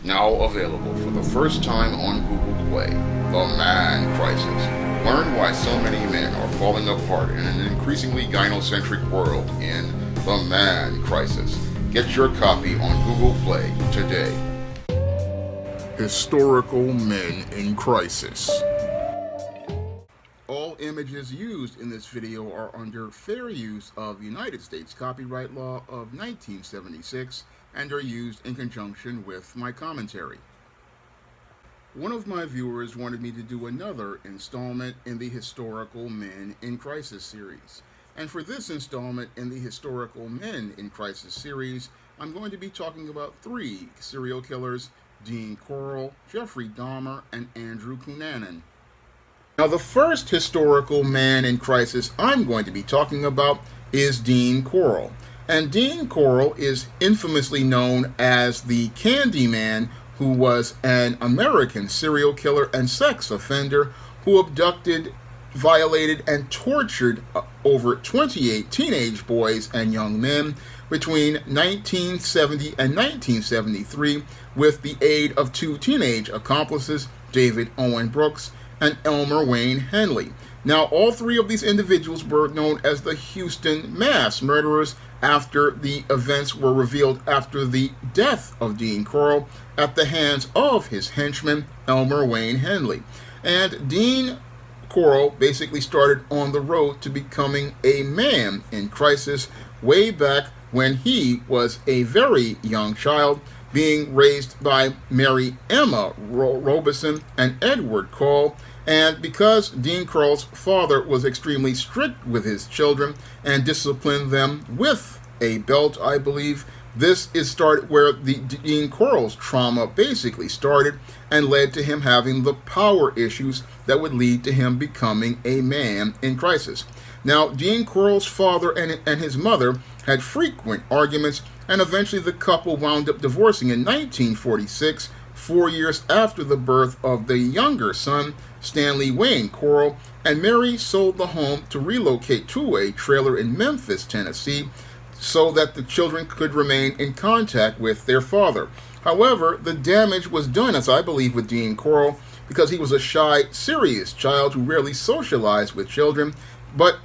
Now available for the first time on Google Play, The Man Crisis. Learn why so many men are falling apart in an increasingly gynocentric world in The Man Crisis. Get your copy on Google Play today. Historical Men in Crisis. All images used in this video are under fair use of United States copyright law of 1976 and are used in conjunction with my commentary. One of my viewers wanted me to do another installment in the Historical Men in Crisis series. And for this installment in the Historical Men in Crisis series, I'm going to be talking about 3 serial killers: Dean Corll, Jeffrey Dahmer, and Andrew Cunanan. Now, the first historical man in crisis I'm going to be talking about is Dean Corll. And Dean Corll is infamously known as the Candyman, who was an American serial killer and sex offender who abducted, violated, and tortured over 28 teenage boys and young men between 1970 and 1973 with the aid of 2 teenage accomplices, David Owen Brooks and Elmer Wayne Henley. Now, all 3 of these individuals were known as the Houston mass murderers after the events were revealed after the death of Dean Corll at the hands of his henchman, Elmer Wayne Henley. And Dean Corll basically started on the road to becoming a man in crisis way back when he was a very young child, being raised by Mary Emma Robeson and Edward Corll. And because Dean Corll's father was extremely strict with his children and disciplined them with a belt, I believe, this is where the Dean Corll's trauma basically started and led to him having the power issues that would lead to him becoming a man in crisis. Now, Dean Corll's father and his mother had frequent arguments, and eventually the couple wound up divorcing in 1946, 4 years after the birth of the younger son, Stanley Wayne Corll, and Mary sold the home to relocate to a trailer in Memphis, Tennessee, so that the children could remain in contact with their father. However, the damage was done, as I believe, with Dean Corll, because he was a shy, serious child who rarely socialized with children, but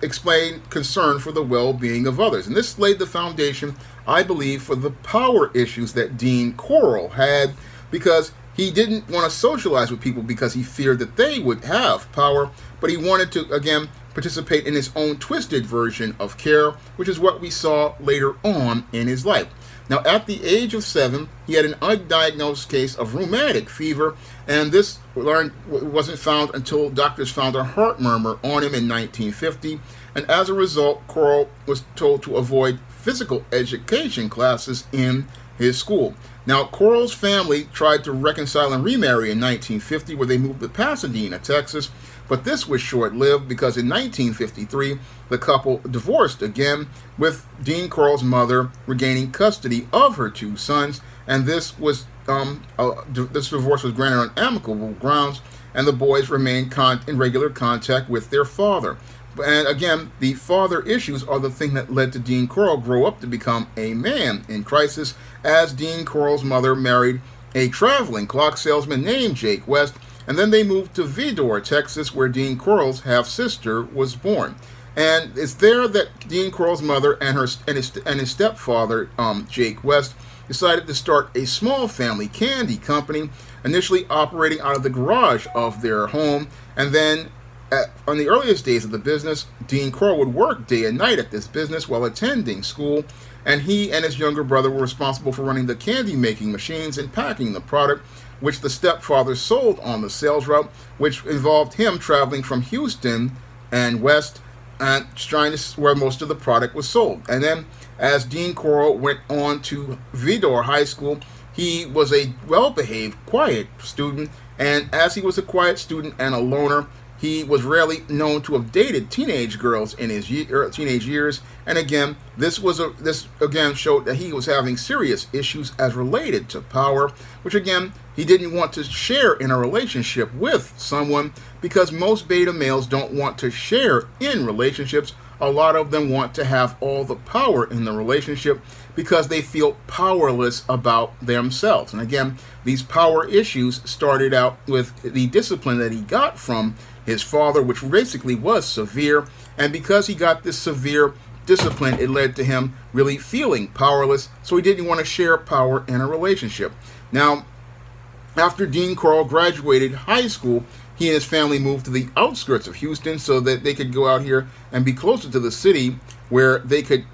explained concern for the well-being of others. And this laid the foundation, I believe, for the power issues that Dean Corll had, because he didn't want to socialize with people because he feared that they would have power, but he wanted to, again, participate in his own twisted version of care, which is what we saw later on in his life. Now, at the age of 7, he had an undiagnosed case of rheumatic fever, and this wasn't found until doctors found a heart murmur on him in 1950, and as a result, Corll was told to avoid physical education classes in his school. Now, Corll's family tried to reconcile and remarry in 1950, where they moved to Pasadena, Texas, but this was short-lived because in 1953, the couple divorced again, with Dean Corll's mother regaining custody of her 2 sons, and this divorce was granted on amicable grounds, and the boys remained in regular contact with their father. And again, the father issues are the thing that led to Dean Corll grow up to become a man in crisis, as Dean Corll's mother married a traveling clock salesman named Jake West, and then they moved to Vidor, Texas, where Dean Corll's half-sister was born. And it's there that Dean Corll's mother and his stepfather, Jake West, decided to start a small family candy company, initially operating out of the garage of their home, and then on the earliest days of the business, Dean Corll would work day and night at this business while attending school, and he and his younger brother were responsible for running the candy-making machines and packing the product, which the stepfather sold on the sales route, which involved him traveling from Houston and west and trying to where most of the product was sold. And then, as Dean Corll went on to Vidor High School, he was a well-behaved, quiet student, and as he was a quiet student and a loner, he was rarely known to have dated teenage girls in his teenage years, and again, this again showed that he was having serious issues as related to power, which again, he didn't want to share in a relationship with someone, because most beta males don't want to share in relationships a lot of them want to have all the power in the relationship because they feel powerless about themselves. And again, these power issues started out with the discipline that he got from his father, which basically was severe. And because he got this severe discipline, it led to him really feeling powerless, so he didn't want to share power in a relationship. Now, after Dean Corll graduated high school, he and his family moved to the outskirts of Houston so that they could go out here and be closer to the city where they could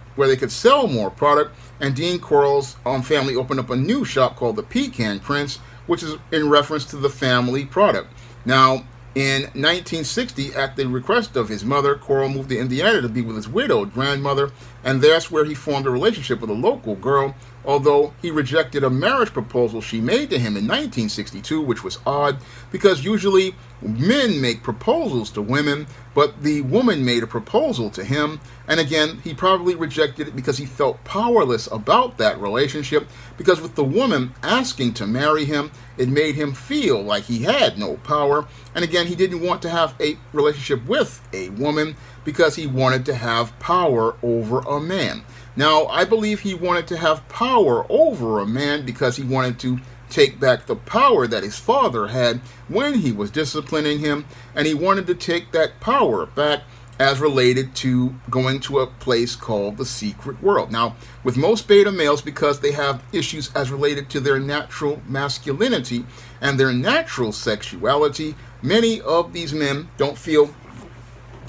sell more product. And Dean Corll's family opened up a new shop called the Pecan Prince, which is in reference to the family product. Now, in 1960, at the request of his mother, Corll moved to Indiana to be with his widowed grandmother, and that's where he formed a relationship with a local girl, although he rejected a marriage proposal she made to him in 1962, which was odd, because usually men make proposals to women, but the woman made a proposal to him, and again, he probably rejected it because he felt powerless about that relationship, because with the woman asking to marry him, it made him feel like he had no power, and again, he didn't want to have a relationship with a woman because he wanted to have power over a man. Now, I believe he wanted to have power over a man because he wanted to take back the power that his father had when he was disciplining him, and he wanted to take that power back as related to going to a place called the secret world. Now, with most beta males, because they have issues as related to their natural masculinity and their natural sexuality, many of these men don't feel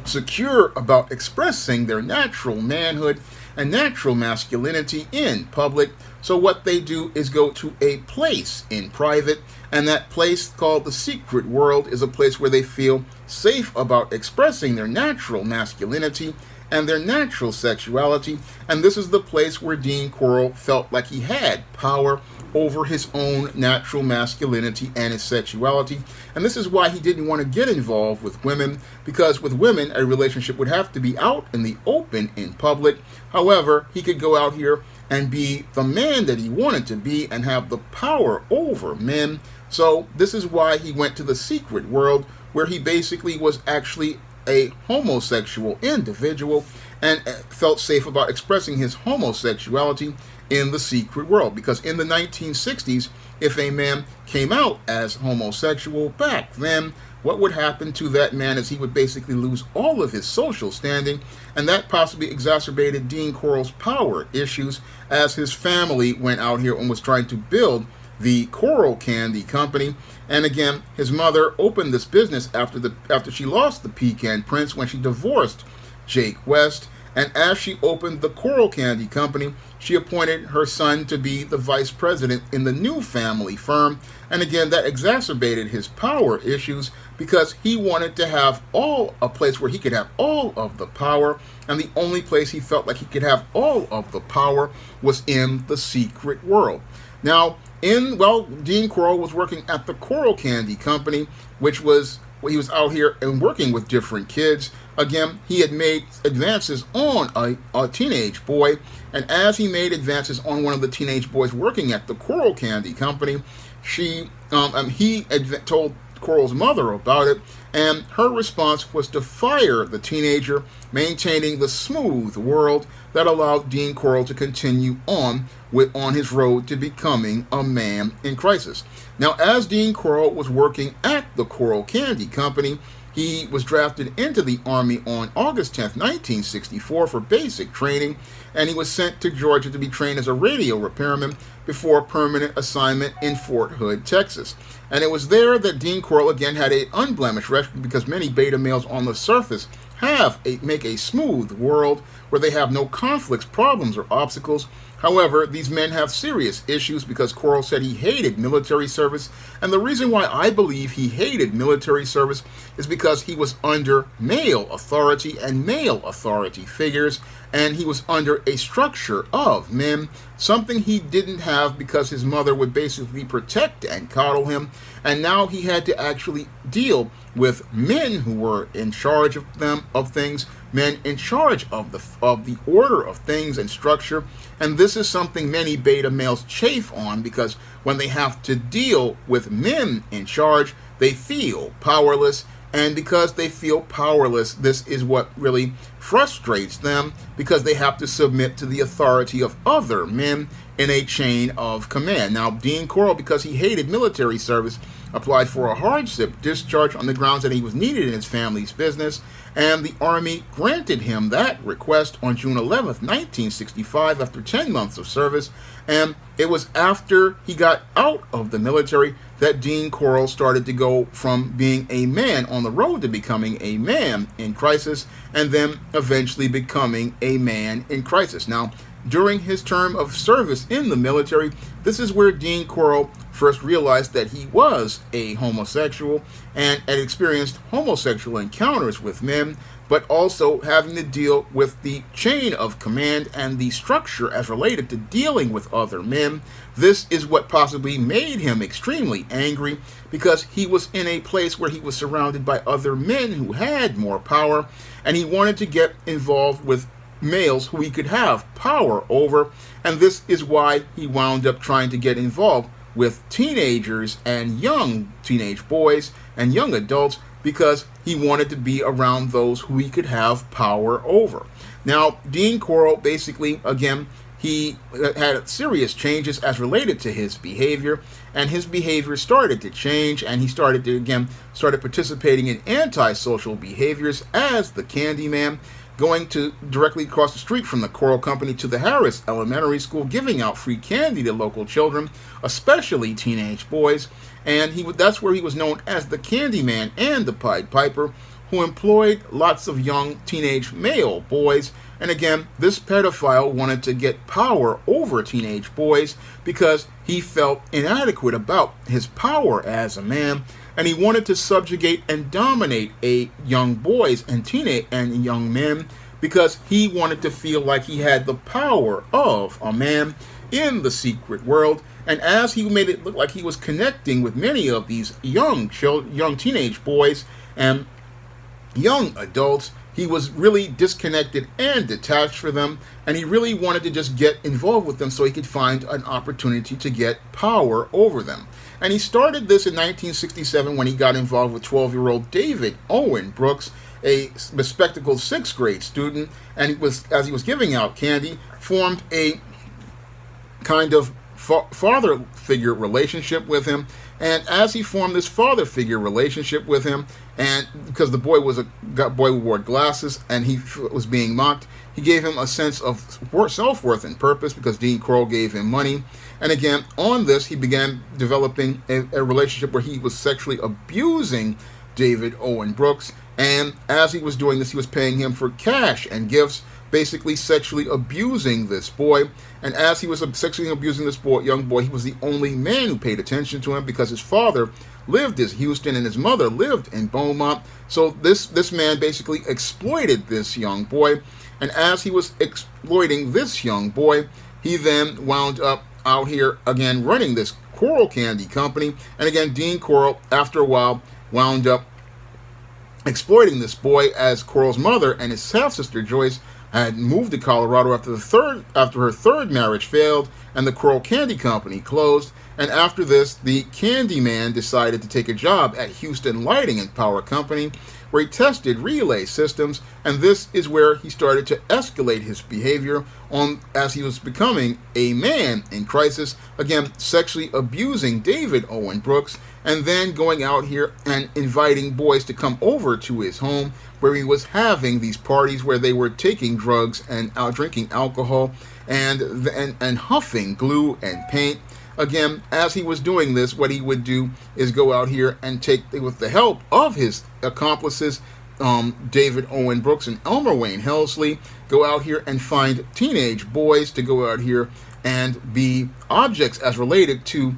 secure about expressing their natural manhood and natural masculinity in public. So what they do is go to a place in private, and that place called the secret world is a place where they feel safe about expressing their natural masculinity and their natural sexuality. And this is the place where Dean Corll felt like he had power over his own natural masculinity and his sexuality. And this is why he didn't want to get involved with women, because with women, a relationship would have to be out in the open in public. However, he could go out here and be the man that he wanted to be and have the power over men. So this is why he went to the secret world, where he basically was actually a homosexual individual and felt safe about expressing his homosexuality in the secret world. Because in the 1960s, if a man came out as homosexual back then, what would happen to that man is he would basically lose all of his social standing, and that possibly exacerbated Dean Corll's power issues as his family went out here and was trying to build the Corll Candy Company. And again, his mother opened this business after she lost the Pecan Prince when she divorced Jake West. And as she opened the Corll Candy Company, she appointed her son to be the vice president in the new family firm. And again, that exacerbated his power issues because he wanted to have a place where he could have all of the power. And the only place he felt like he could have all of the power was in the secret world. Now, Dean Corll was working at the Corll Candy Company, which was he was out here and working with different kids. Again, he had made advances on a teenage boy, and as he made advances on one of the teenage boys working at the Corll Candy Company, he told Corll's mother about it, and her response was to fire the teenager, maintaining the smooth world that allowed Dean Corll to continue on his road to becoming a man in crisis. Now, as Dean Corll was working at the Corll Candy Company, he was drafted into the Army on August 10th, 1964 for basic training, and he was sent to Georgia to be trained as a radio repairman before permanent assignment in Fort Hood, Texas. And it was there that Dean Corll again had an unblemished record, because many beta males on the surface make a smooth world where they have no conflicts, problems, or obstacles. However, these men have serious issues because Corll said he hated military service. And the reason why I believe he hated military service is because he was under male authority and male authority figures, and he was under a structure of men, something he didn't have because his mother would basically protect and coddle him. And now he had to actually deal with men who were in charge of things, men in charge of the order of things and structure. And this is something many beta males chafe on, because when they have to deal with men in charge, they feel powerless And because they feel powerless, this is what really frustrates them, because they have to submit to the authority of other men in a chain of command. Now, Dean Corll, because he hated military service, applied for a hardship discharge on the grounds that he was needed in his family's business, and the Army granted him that request on June 11th, 1965, after 10 months of service. And it was after he got out of the military that Dean Corll started to go from being a man on the road to becoming a man in crisis, and then eventually becoming a man in crisis. Now, during his term of service in the military, this is where Dean Corll first realized that he was a homosexual and had experienced homosexual encounters with men, but also having to deal with the chain of command and the structure as related to dealing with other men. This is what possibly made him extremely angry, because he was in a place where he was surrounded by other men who had more power, and he wanted to get involved with males who he could have power over. And this is why he wound up trying to get involved with teenagers and young teenage boys and young adults, because he wanted to be around those who he could have power over. Now, Dean Corll basically, again, he had serious changes as related to his behavior, and his behavior started to change, and he started participating in antisocial behaviors as the Candyman, going to directly across the street from the Corll Company to the Harris Elementary School, giving out free candy to local children, especially teenage boys. And that's where he was known as the Candyman and the Pied Piper, who employed lots of young teenage male boys. And again, this pedophile wanted to get power over teenage boys because he felt inadequate about his power as a man, and he wanted to subjugate and dominate young boys and teenage and young men, because he wanted to feel like he had the power of a man in the secret world. And as he made it look like he was connecting with many of these young teenage boys and young adults, he was really disconnected and detached from them, and he really wanted to just get involved with them so he could find an opportunity to get power over them. And he started this in 1967 when he got involved with 12-year-old David Owen Brooks, a bespectacled 6th grade student, and as he was giving out candy, formed a kind of father figure relationship with him. And as he formed this father figure relationship with him, and because the boy who wore glasses and he was being mocked, he gave him a sense of self-worth and purpose, because Dean Corll gave him money. And again, on this, he began developing a relationship where he was sexually abusing David Owen Brooks. And as he was doing this, he was paying him for cash and gifts, basically sexually abusing this boy. And as he was sexually abusing this young boy, he was the only man who paid attention to him, because his father lived in Houston and his mother lived in Beaumont. So this man basically exploited this young boy. And as he was exploiting this young boy, he then wound up out here again running this Corll Candy Company. And again, Dean Corll, after a while, wound up exploiting this boy, as Corll's mother and his half-sister Joyce had moved to Colorado after her third marriage failed and the Corll Candy Company closed. And after this, the Candyman decided to take a job at Houston Lighting and Power Company, where he tested relay systems, and this is where he started to escalate his behavior as he was becoming a man in crisis, again, sexually abusing David Owen Brooks, and then going out here and inviting boys to come over to his home, where he was having these parties where they were taking drugs and drinking alcohol and huffing glue and paint. Again, as he was doing this, what he would do is go out here and take, with the help of his accomplices, David Owen Brooks and Elmer Wayne Helsley, go out here and find teenage boys to go out here and be objects as related to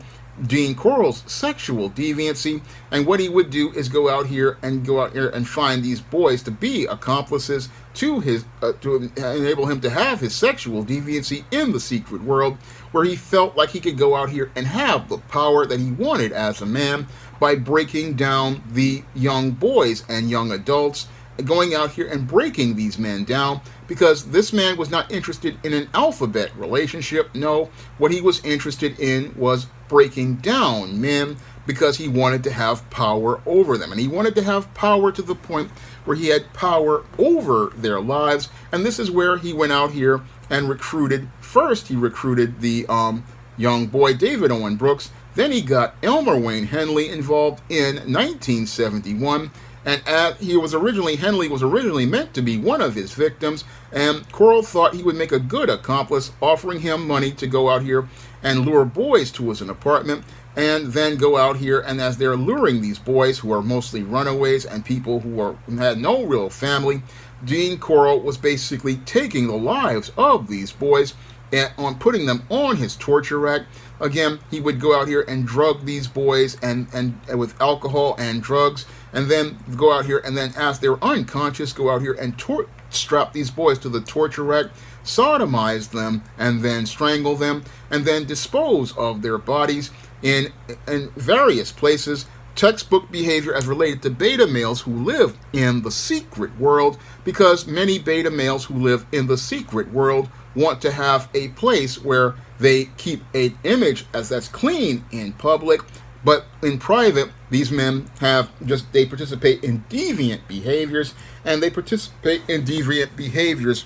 Dean Corll's sexual deviancy. And what he would do is go out here and find these boys to be accomplices to his to enable him to have his sexual deviancy in the secret world, where he felt like he could go out here and have the power that he wanted as a man by breaking down the young boys and young adults, going out here and breaking these men down, because this man was not interested in an alphabet relationship. No, what he was interested in was breaking down men because he wanted to have power over them. And he wanted to have power to the point where he had power over their lives. And this is where he went out here and recruited. First, he recruited the young boy David Owen Brooks. Then he got Elmer Wayne Henley involved in 1971. And Henley was originally meant to be one of his victims, and Corll thought he would make a good accomplice, offering him money to go out here and lure boys to his apartment, and then go out here, and as they're luring these boys, who are mostly runaways and people who had no real family, Dean Corll was basically taking the lives of these boys and putting them on his torture rack. Again, he would go out here and drug these boys and with alcohol and drugs, and then go out here and then, as they're unconscious, go out here and strap these boys to the torture rack, sodomize them, and then strangle them, and then dispose of their bodies in various places. Textbook behavior as related to beta males who live in the secret world, because many beta males who live in the secret world want to have a place where they keep an image that's clean in public, but in private, these men they participate in deviant behaviors, and they participate in deviant behaviors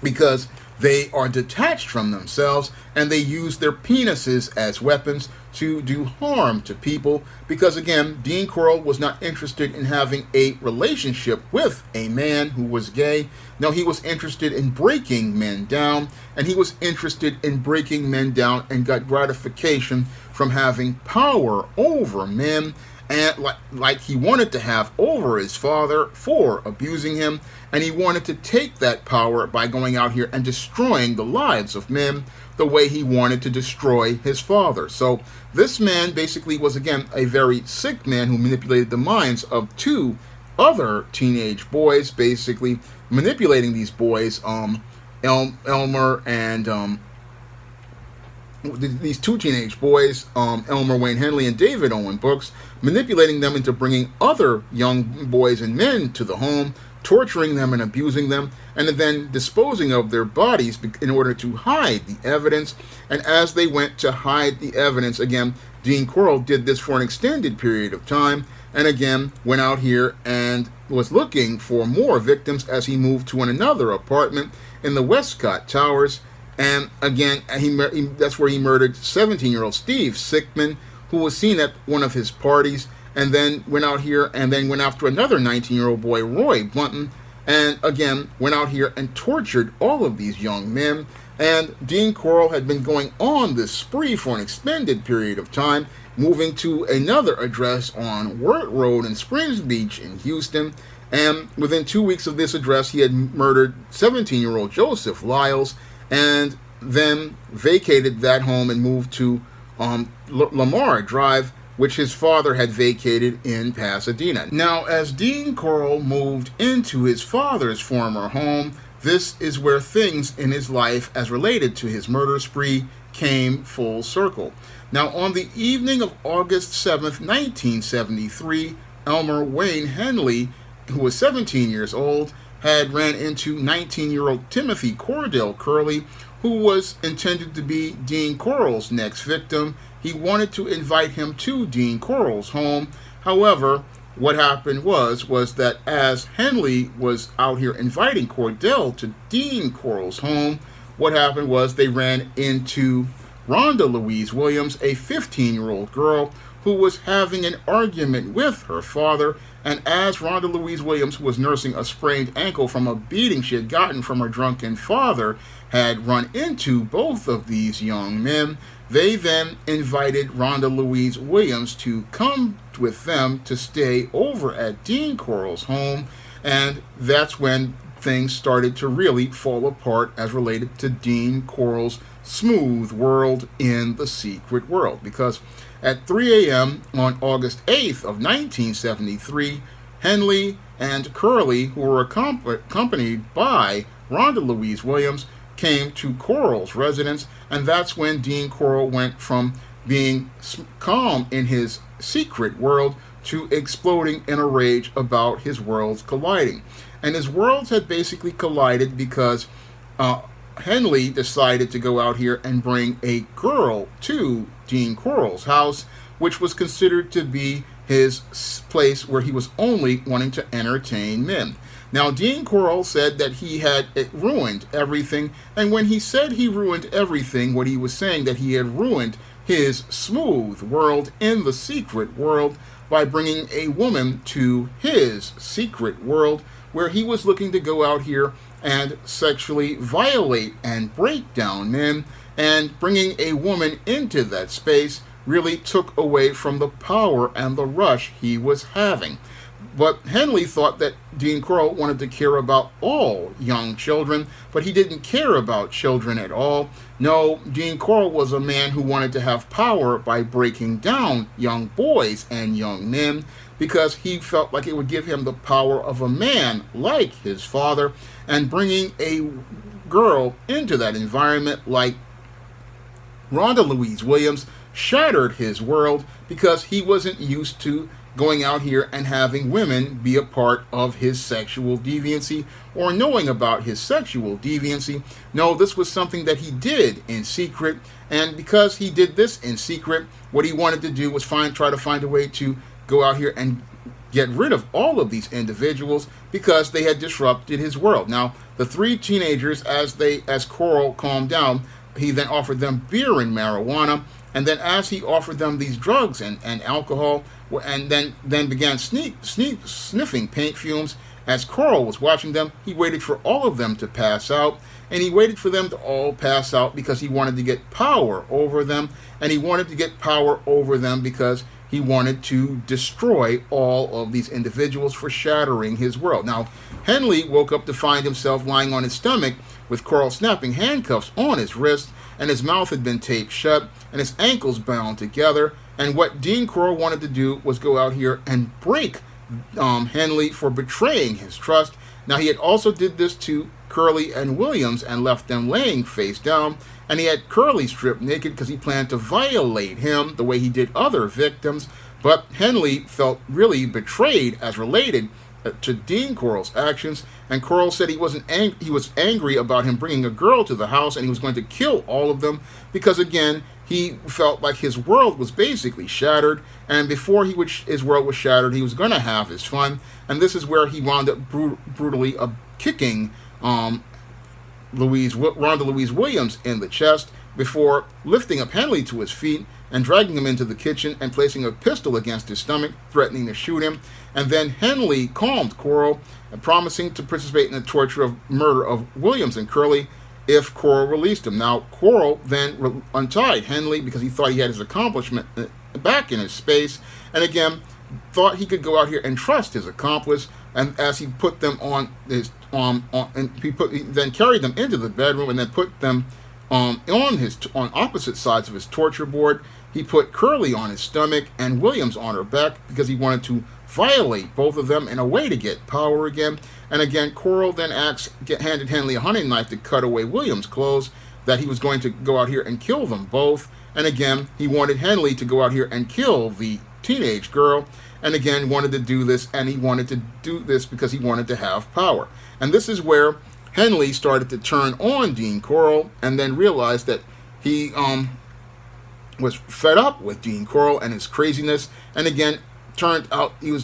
because they are detached from themselves, and they use their penises as weapons to do harm to people, because again, Dean Corll was not interested in having a relationship with a man who was gay. No, he was interested in breaking men down, and he was interested in breaking men down and got gratification from having power over men, and like he wanted to have over his father for abusing him, and he wanted to take that power by going out here and destroying the lives of men the way he wanted to destroy his father. So this man basically was, again, a very sick man who manipulated the minds of two other teenage boys, basically manipulating these boys, Elmer and these two teenage boys, Elmer Wayne Henley and David Owen Brooks, manipulating them into bringing other young boys and men to the home, torturing them and abusing them, and then disposing of their bodies in order to hide the evidence. And as they went to hide the evidence, again, Dean Corll did this for an extended period of time, and again went out here and was looking for more victims as he moved to another apartment in the Westcott Towers. And again, that's where he murdered 17-year-old Steve Sickman, who was seen at one of his parties, and then went out here and then went after another 19-year-old boy, Roy Bunton, and again went out here and tortured all of these young men. And Dean Corll had been going on this spree for an extended period of time, moving to another address on Wirt Road in Springs Beach in Houston. And within 2 weeks of this address, he had murdered 17-year-old Joseph Lyles, and then vacated that home and moved to Lamar Drive, which his father had vacated in Pasadena. Now, as Dean Corll moved into his father's former home, this is where things in his life as related to his murder spree came full circle. Now, on the evening of August 7th, 1973, Elmer Wayne Henley, who was 17 years old, had ran into 19-year-old Timothy Cordell Curley, who was intended to be Dean Corll's next victim. He wanted to invite him to Dean Corll's home. However, what happened was that as Henley was out here inviting Cordell to Dean Corll's home, what happened was they ran into Rhonda Louise Williams, a 15-year-old girl who was having an argument with her father. And as Rhonda Louise Williams, who was nursing a sprained ankle from a beating she had gotten from her drunken father, had run into both of these young men, they then invited Rhonda Louise Williams to come with them to stay over at Dean Corll's home. And that's when things started to really fall apart as related to Dean Corll's smooth world in the secret world. Because at 3 a.m. on August 8th of 1973, Henley and Curley, who were accompanied by Rhonda Louise Williams, came to Corll's residence, and that's when Dean Corll went from being calm in his secret world to exploding in a rage about his worlds colliding. And his worlds had basically collided because Henley decided to go out here and bring a girl to Dean Corll's house, which was considered to be his place where he was only wanting to entertain men. Now, Dean Corll said that he had ruined everything, and when he said he ruined everything, what he was saying that he had ruined his smooth world in the secret world by bringing a woman to his secret world where he was looking to go out here and sexually violate and break down men, and bringing a woman into that space really took away from the power and the rush he was having. But Henley thought that Dean Corll wanted to care about all young children, but he didn't care about children at all. No, Dean Corll was a man who wanted to have power by breaking down young boys and young men, because he felt like it would give him the power of a man like his father, and bringing a girl into that environment like Rhonda Louise Williams shattered his world, because he wasn't used to going out here and having women be a part of his sexual deviancy or knowing about his sexual deviancy. No, this was something that he did in secret, and because he did this in secret, what he wanted to do was try to find a way to go out here and get rid of all of these individuals because they had disrupted his world. Now, the three teenagers, as Corll calmed down, he then offered them beer and marijuana, and then as he offered them these drugs and alcohol, and then began sniffing paint fumes, as Corll was watching them, he waited for all of them to pass out, and he waited for them to all pass out because he wanted to get power over them, and he wanted to get power over them because he wanted to destroy all of these individuals for shattering his world. Now, Henley woke up to find himself lying on his stomach with Corll snapping handcuffs on his wrist, and his mouth had been taped shut, and his ankles bound together. And what Dean Corll wanted to do was go out here and break Henley for betraying his trust. Now, he had also did this to Curly and Williams and left them laying face down. And he had Curly stripped naked because he planned to violate him the way he did other victims. But Henley felt really betrayed as related to Dean Corll's actions, and Corll said he was angry about him bringing a girl to the house, and he was going to kill all of them because, again, he felt like his world was basically shattered, and before his world was shattered, he was going to have his fun, and this is where he wound up brutally kicking Rhonda Louise Williams in the chest before lifting up Henley to his feet and dragging him into the kitchen and placing a pistol against his stomach, threatening to shoot him. And then Henley calmed Corll, promising to participate in the murder of Williams and Curly if Corll released him. Now, Corll then untied Henley because he thought he had his accomplishment back in his space, and again, thought he could go out here and trust his accomplice. And as he put them on his he then carried them into the bedroom and then put them on opposite sides of his torture board. He put Curly on his stomach and Williams on her back because he wanted to violate both of them in a way to get power again. And again, Corll then handed Henley a hunting knife to cut away Williams' clothes, that he was going to go out here and kill them both. And again, he wanted Henley to go out here and kill the teenage girl, and again wanted to do this, and he wanted to do this because he wanted to have power. And this is where Henley started to turn on Dean Corll, and then realized that he was fed up with Dean Corll and his craziness, and again turned out he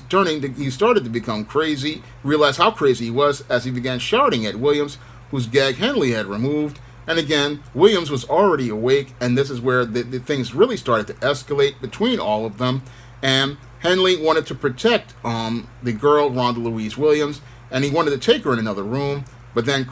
started to become crazy, realized how crazy he was as he began shouting at Williams, whose gag Henley had removed. And again, Williams was already awake, and this is where the things really started to escalate between all of them. And Henley wanted to protect the girl, Rhonda Louise Williams, and he wanted to take her in another room. But then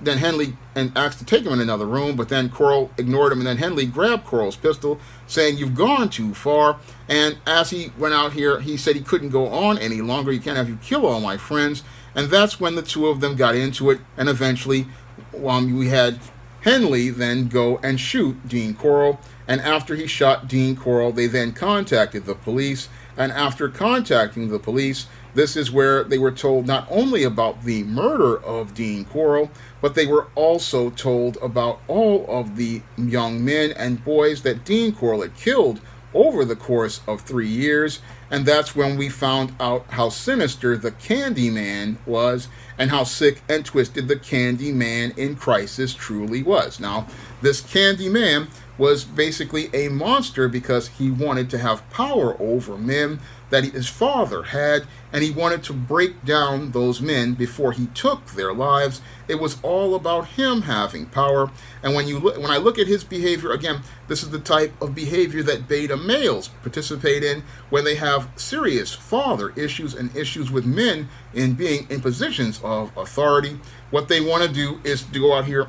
then Henley asked to take him in another room, but then Corll ignored him, and then Henley grabbed Corll's pistol, saying, "You've gone too far." And as he went out here, he said he couldn't go on any longer. "You can't have you kill all my friends." And that's when the two of them got into it, and eventually we had Henley then go and shoot Dean Corll. And after he shot Dean Corll, they then contacted the police. And after contacting the police, this is where they were told not only about the murder of Dean Corll, but they were also told about all of the young men and boys that Dean Corll had killed over the course of 3 years, and that's when we found out how sinister the Candyman was and how sick and twisted the Candyman in Crisis truly was. Now, this Candyman was basically a monster because he wanted to have power over men that his father had, and he wanted to break down those men before he took their lives. It was all about him having power. And when I look at his behavior, again, this is the type of behavior that beta males participate in when they have serious father issues and issues with men in being in positions of authority. What they want to do is to go out here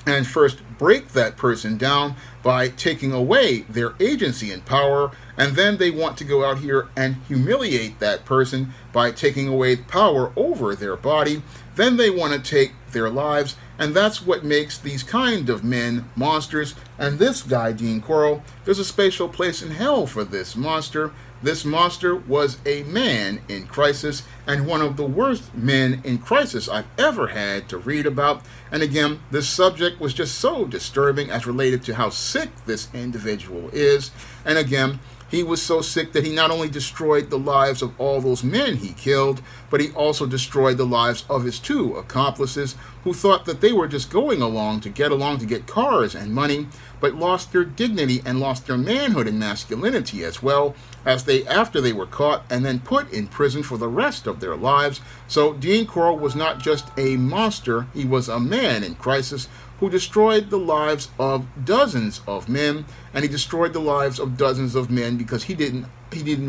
and first break that person down by taking away their agency and power, and then they want to go out here and humiliate that person by taking away power over their body. Then they want to take their lives, and that's what makes these kind of men monsters. And this guy, Dean Corll, there's a special place in hell for this monster. This monster was a man in Crisis, and one of the worst men in Crisis I've ever had to read about. And again, this subject was just so disturbing as related to how sick this individual is. And again, he was so sick that he not only destroyed the lives of all those men he killed, but he also destroyed the lives of his two accomplices who thought that they were just going along to get cars and money, but lost their dignity and lost their manhood and masculinity as well, after they were caught and then put in prison for the rest of their lives. So Dean Corll was not just a monster, he was a man in Crisis who destroyed the lives of dozens of men, and he destroyed the lives of dozens of men because he didn't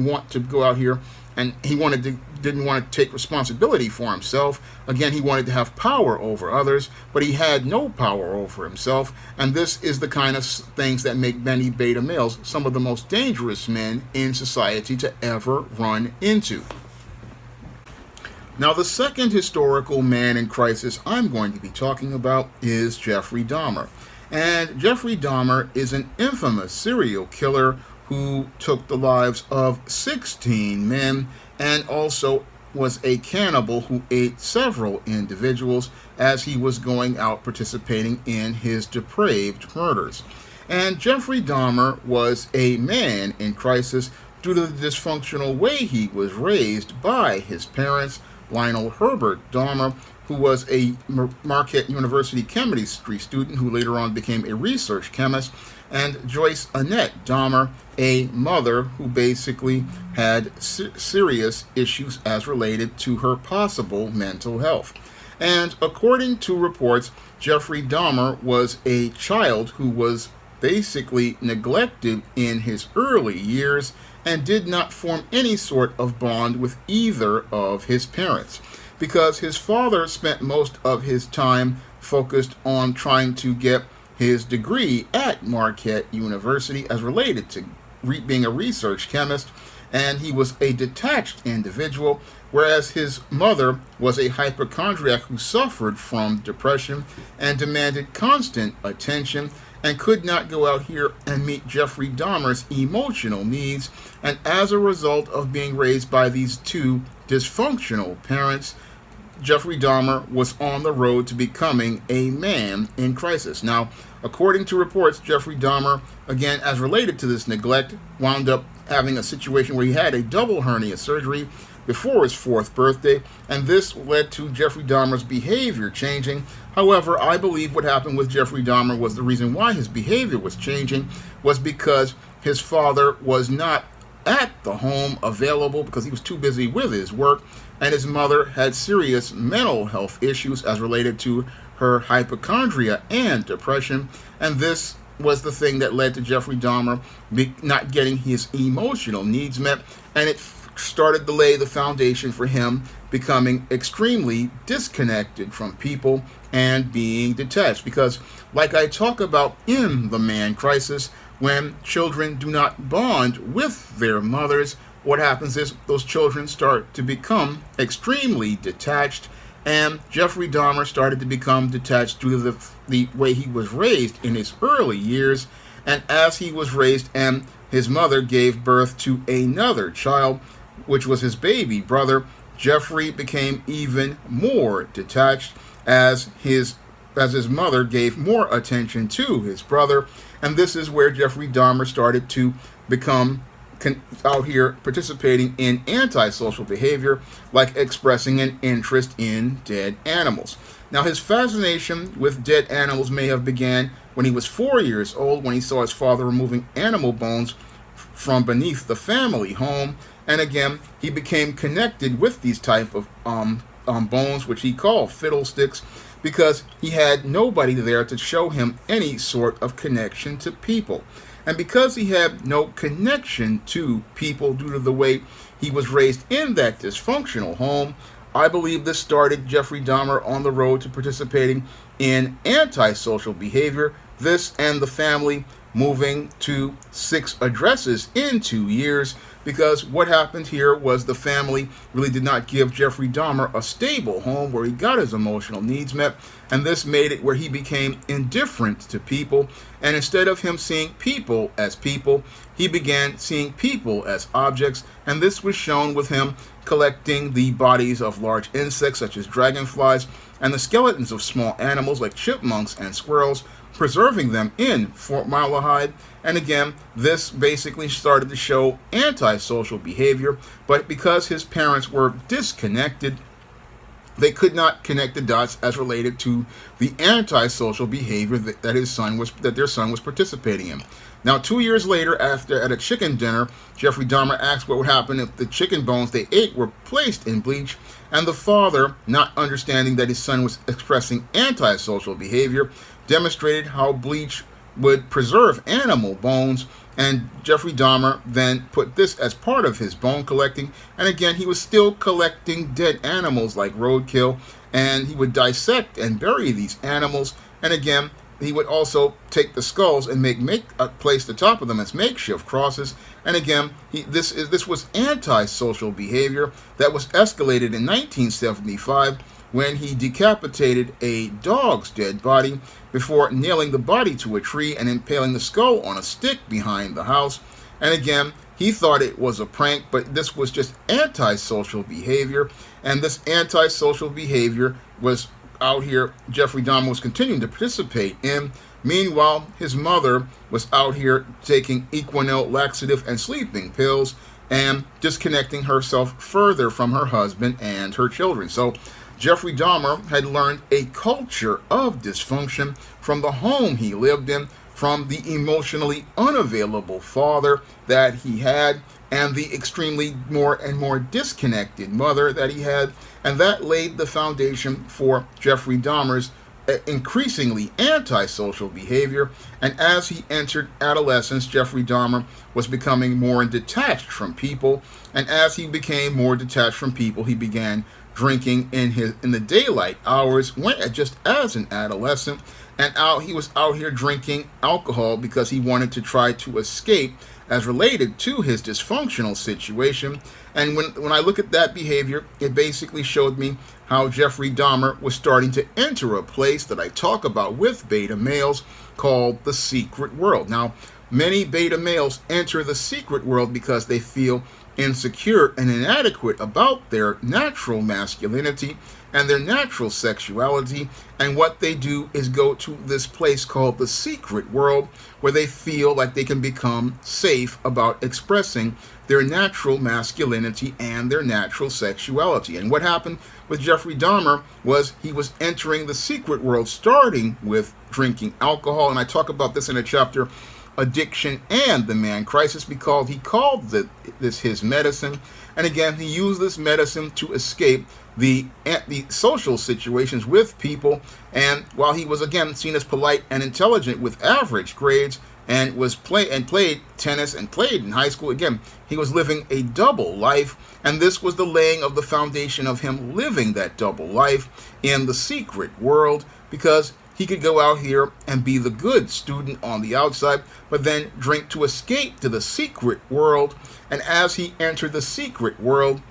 want to go out here, and he didn't want to take responsibility for himself. Again, he wanted to have power over others, but he had no power over himself. And this is the kind of things that make many beta males some of the most dangerous men in society to ever run into. Now, the second historical man in Crisis I'm going to be talking about is Jeffrey Dahmer. And Jeffrey Dahmer is an infamous serial killer who took the lives of 16 men and also was a cannibal who ate several individuals as he was going out participating in his depraved murders. And Jeffrey Dahmer was a man in Crisis due to the dysfunctional way he was raised by his parents, Lionel Herbert Dahmer, who was a Marquette University chemistry student who later on became a research chemist, and Joyce Annette Dahmer, a mother who basically had serious issues as related to her possible mental health. And according to reports, Jeffrey Dahmer was a child who was basically neglected in his early years and did not form any sort of bond with either of his parents, because his father spent most of his time focused on trying to get his degree at Marquette University as related to being a research chemist, and he was a detached individual, whereas his mother was a hypochondriac who suffered from depression and demanded constant attention and could not go out here and meet Jeffrey Dahmer's emotional needs. And as a result of being raised by these two dysfunctional parents, Jeffrey Dahmer was on the road to becoming a man in Crisis. Now, according to reports, Jeffrey Dahmer, again, as related to this neglect, wound up having a situation where he had a double hernia surgery before his 4th birthday, and this led to Jeffrey Dahmer's behavior changing. However, I believe what happened with Jeffrey Dahmer was the reason why his behavior was changing was because his father was not at the home available because he was too busy with his work, and his mother had serious mental health issues as related to her hypochondria and depression, and this was the thing that led to Jeffrey Dahmer not getting his emotional needs met, and it started to lay the foundation for him becoming extremely disconnected from people and being detached. Because, like I talk about in The Man Crisis, when children do not bond with their mothers, what happens is those children start to become extremely detached, and Jeffrey Dahmer started to become detached due to the way he was raised in his early years. And as he was raised, and his mother gave birth to another child, which was his baby brother, Jeffrey became even more detached as his mother gave more attention to his brother. And this is where Jeffrey Dahmer started to become out here participating in antisocial behavior, like expressing an interest in dead animals. Now, his fascination with dead animals may have began when he was 4 years old, when he saw his father removing animal bones from beneath the family home. And again, he became connected with these type of bones, which he called fiddlesticks, because he had nobody there to show him any sort of connection to people. And because he had no connection to people due to the way he was raised in that dysfunctional home, I believe this started Jeffrey Dahmer on the road to participating in antisocial behavior. This and the family moving to 6 addresses in 2 years, because what happened here was the family really did not give Jeffrey Dahmer a stable home where he got his emotional needs met, and this made it where he became indifferent to people, and instead of him seeing people as people, he began seeing people as objects, and this was shown with him collecting the bodies of large insects such as dragonflies and the skeletons of small animals like chipmunks and squirrels, preserving them in formaldehyde. And again, this basically started to show antisocial behavior, but because his parents were disconnected, they could not connect the dots as related to the antisocial behavior that their son was participating in. Now, 2 years later, after at a chicken dinner, Jeffrey Dahmer asked what would happen if the chicken bones they ate were placed in bleach, and the father, not understanding that his son was expressing antisocial behavior, demonstrated how bleach would preserve animal bones, and Jeffrey Dahmer then put this as part of his bone collecting. And again, he was still collecting dead animals like roadkill, and he would dissect and bury these animals. And again, he would also take the skulls and place the top of them as makeshift crosses. And again, this was antisocial behavior that was escalated in 1975 when he decapitated a dog's dead body before nailing the body to a tree and impaling the skull on a stick behind the house. And again, he thought it was a prank, but this was just antisocial behavior. And this antisocial behavior was out here, Jeffrey Dahmer was continuing to participate in. Meanwhile, his mother was out here taking Equinel laxative and sleeping pills and disconnecting herself further from her husband and her children. So Jeffrey Dahmer had learned a culture of dysfunction from the home he lived in, from the emotionally unavailable father that he had, and the extremely more and more disconnected mother that he had. And that laid the foundation for Jeffrey Dahmer's increasingly antisocial behavior. And as he entered adolescence, Jeffrey Dahmer was becoming more detached from people. And as he became more detached from people, he began drinking in the daylight hours, just as an adolescent. And he was out here drinking alcohol because he wanted to try to escape as related to his dysfunctional situation. And when I look at that behavior, it basically showed me how Jeffrey Dahmer was starting to enter a place that I talk about with beta males called the secret world. Now, many beta males enter the secret world because they feel insecure and inadequate about their natural masculinity and their natural sexuality, and what they do is go to this place called the secret world, where they feel like they can become safe about expressing their natural masculinity and their natural sexuality. And what happened with Jeffrey Dahmer was he was entering the secret world, starting with drinking alcohol, and I talk about this in a chapter, Addiction and the Man Crisis, because he called this his medicine. And again, he used this medicine to escape the social situations with people. And while he was again seen as polite and intelligent with average grades, and played tennis and played in high school, again, he was living a double life. And this was the laying of the foundation of him living that double life in the secret world, because he could go out here and be the good student on the outside, but then drink to escape to the secret world. And as he entered the secret world,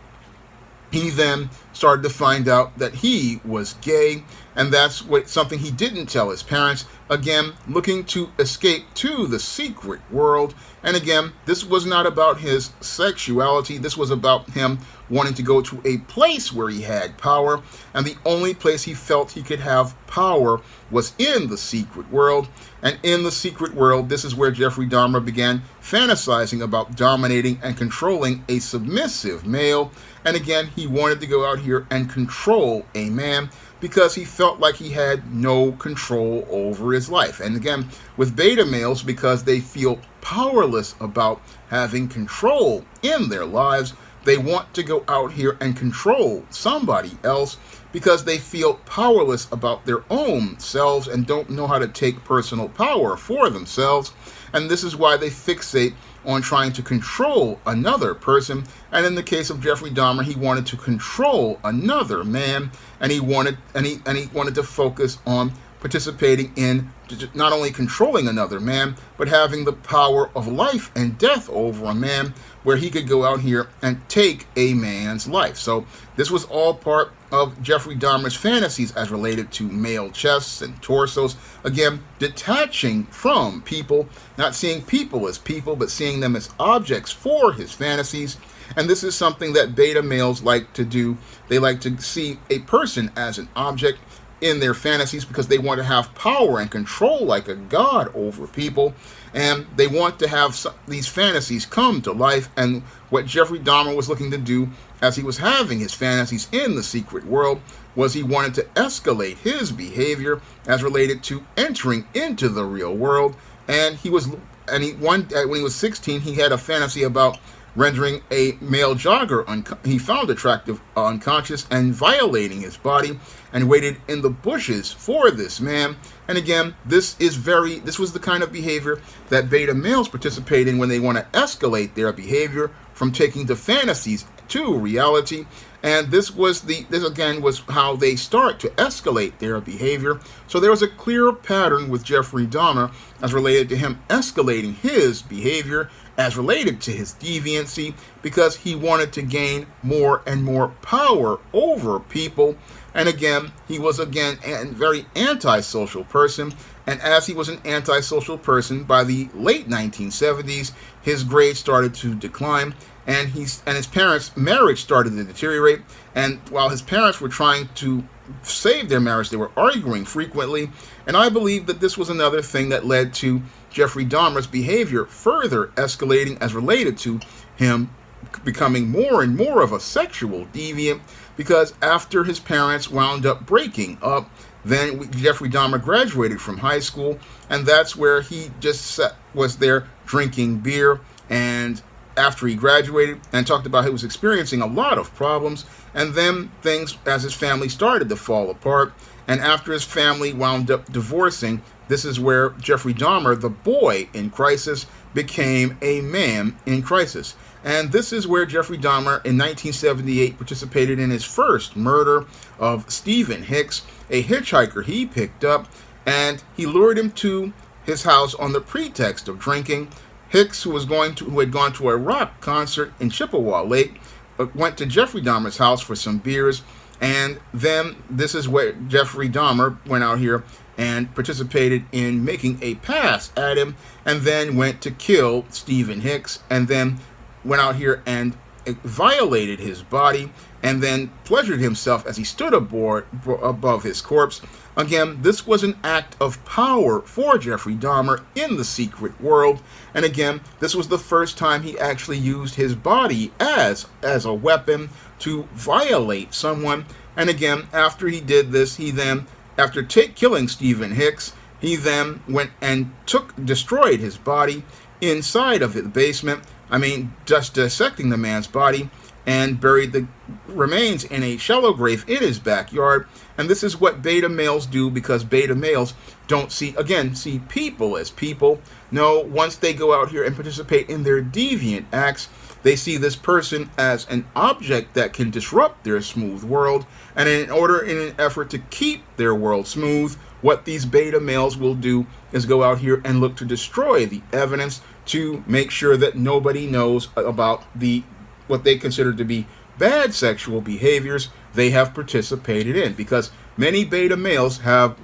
he then started to find out that he was gay, and that's something he didn't tell his parents. Again, looking to escape to the secret world. And again, this was not about his sexuality. This was about him wanting to go to a place where he had power. And the only place he felt he could have power was in the secret world. And in the secret world, this is where Jeffrey Dahmer began fantasizing about dominating and controlling a submissive male. And again, he wanted to go out here and control a man because he felt like he had no control over his life. And again, with beta males, because they feel powerless about having control in their lives, they want to go out here and control somebody else because they feel powerless about their own selves and don't know how to take personal power for themselves. And this is why they fixate on trying to control another person. And in the case of Jeffrey Dahmer, he wanted to control another man, and he wanted to focus on participating in not only controlling another man, but having the power of life and death over a man, where he could go out here and take a man's life. So this was all part of Jeffrey Dahmer's fantasies as related to male chests and torsos. Again, detaching from people, not seeing people as people, but seeing them as objects for his fantasies. And this is something that beta males like to do. They like to see a person as an object in their fantasies because they want to have power and control like a god over people, and they want to have these fantasies come to life. And what Jeffrey Dahmer was looking to do as he was having his fantasies in the secret world was he wanted to escalate his behavior as related to entering into the real world. And when he was 16, he had a fantasy about rendering a male jogger he found attractive unconscious and violating his body, and waited in the bushes for this man. And again, this was the kind of behavior that beta males participate in when they want to escalate their behavior from taking the fantasies to reality. And this again was how they start to escalate their behavior. So there was a clear pattern with Jeffrey Dahmer as related to him escalating his behavior as related to his deviancy, because he wanted to gain more and more power over people. And again, he was a very antisocial person. And as he was an antisocial person, by the late 1970s, his grades started to decline, and his parents' marriage started to deteriorate. And while his parents were trying to save their marriage, they were arguing frequently. And I believe that this was another thing that led to Jeffrey Dahmer's behavior further escalating as related to him becoming more and more of a sexual deviant, because after his parents wound up breaking up, then Jeffrey Dahmer graduated from high school, and that's where he just was there drinking beer. And after he graduated and talked about he was experiencing a lot of problems, and then things as his family started to fall apart, and after his family wound up divorcing, this is where Jeffrey Dahmer, the boy in crisis, became a man in crisis. And this is where Jeffrey Dahmer in 1978 participated in his first murder of Stephen Hicks, a hitchhiker he picked up, and he lured him to his house on the pretext of drinking. Hicks, who had gone to a rock concert in Chippewa Lake, went to Jeffrey Dahmer's house for some beers, and then this is where Jeffrey Dahmer went out here and participated in making a pass at him, and then went to kill Stephen Hicks, and then went out here and violated his body, and then pleasured himself as he stood above his corpse. Again, this was an act of power for Jeffrey Dahmer in the secret world. And again, this was the first time he actually used his body as a weapon to violate someone. And again, after he did this, he then, after killing Stephen Hicks, he then went and destroyed his body inside of the basement. Just dissecting the man's body, and buried the remains in a shallow grave in his backyard. And this is what beta males do, because beta males don't see people as people. No, once they go out here and participate in their deviant acts, they see this person as an object that can disrupt their smooth world. And in an effort to keep their world smooth, what these beta males will do is go out here and look to destroy the evidence to make sure that nobody knows about what they consider to be bad sexual behaviors they have participated in, because many beta males have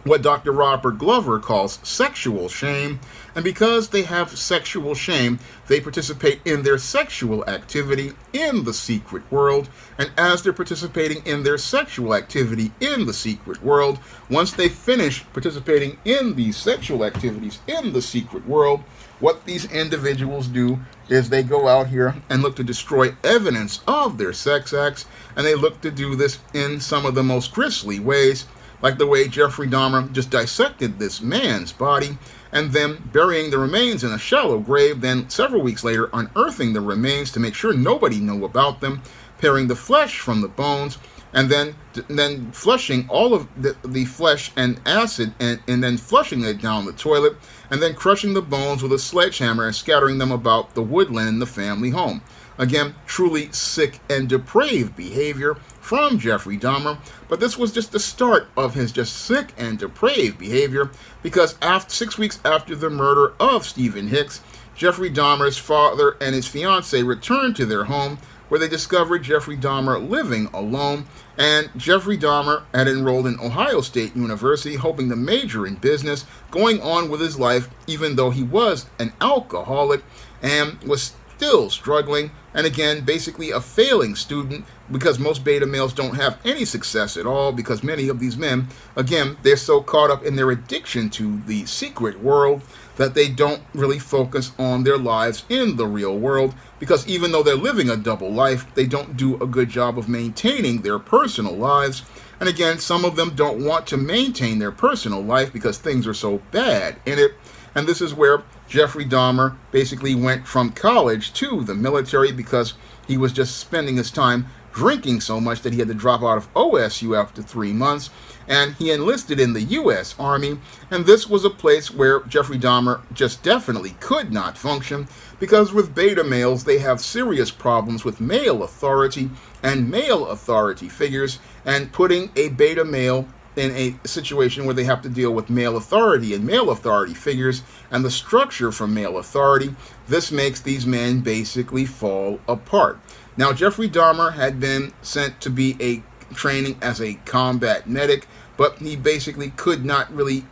what Dr. Robert Glover calls sexual shame, and because they have sexual shame, they participate in their sexual activity in the secret world, and as they're participating in their sexual activity in the secret world, once they finish participating in these sexual activities in the secret world, what these individuals do is they go out here and look to destroy evidence of their sex acts, and they look to do this in some of the most grisly ways, like the way Jeffrey Dahmer just dissected this man's body and then burying the remains in a shallow grave, then several weeks later unearthing the remains to make sure nobody knew about them, paring the flesh from the bones, and then flushing all of the flesh and acid and then flushing it down the toilet, and then crushing the bones with a sledgehammer and scattering them about the woodland in the family home. Again, truly sick and depraved behavior from Jeffrey Dahmer, but this was just the start of his just sick and depraved behavior, because 6 weeks after the murder of Stephen Hicks, Jeffrey Dahmer's father and his fiancee returned to their home, where they discovered Jeffrey Dahmer living alone, and Jeffrey Dahmer had enrolled in Ohio State University, hoping to major in business, going on with his life, even though he was an alcoholic and was still struggling, and again, basically a failing student, because most beta males don't have any success at all, because many of these men, again, they're so caught up in their addiction to the secret world that they don't really focus on their lives in the real world, because even though they're living a double life, they don't do a good job of maintaining their personal lives. And again, some of them don't want to maintain their personal life because things are so bad in it. And this is where Jeffrey Dahmer basically went from college to the military, because he was just spending his time drinking so much that he had to drop out of OSU after 3 months, and he enlisted in the U.S. Army, and this was a place where Jeffrey Dahmer just definitely could not function, because with beta males, they have serious problems with male authority and male authority figures, and putting a beta male in a situation where they have to deal with male authority and male authority figures and the structure for male authority, this makes these men basically fall apart. Now, Jeffrey Dahmer had been sent to be a training as a combat medic, but he basically could not really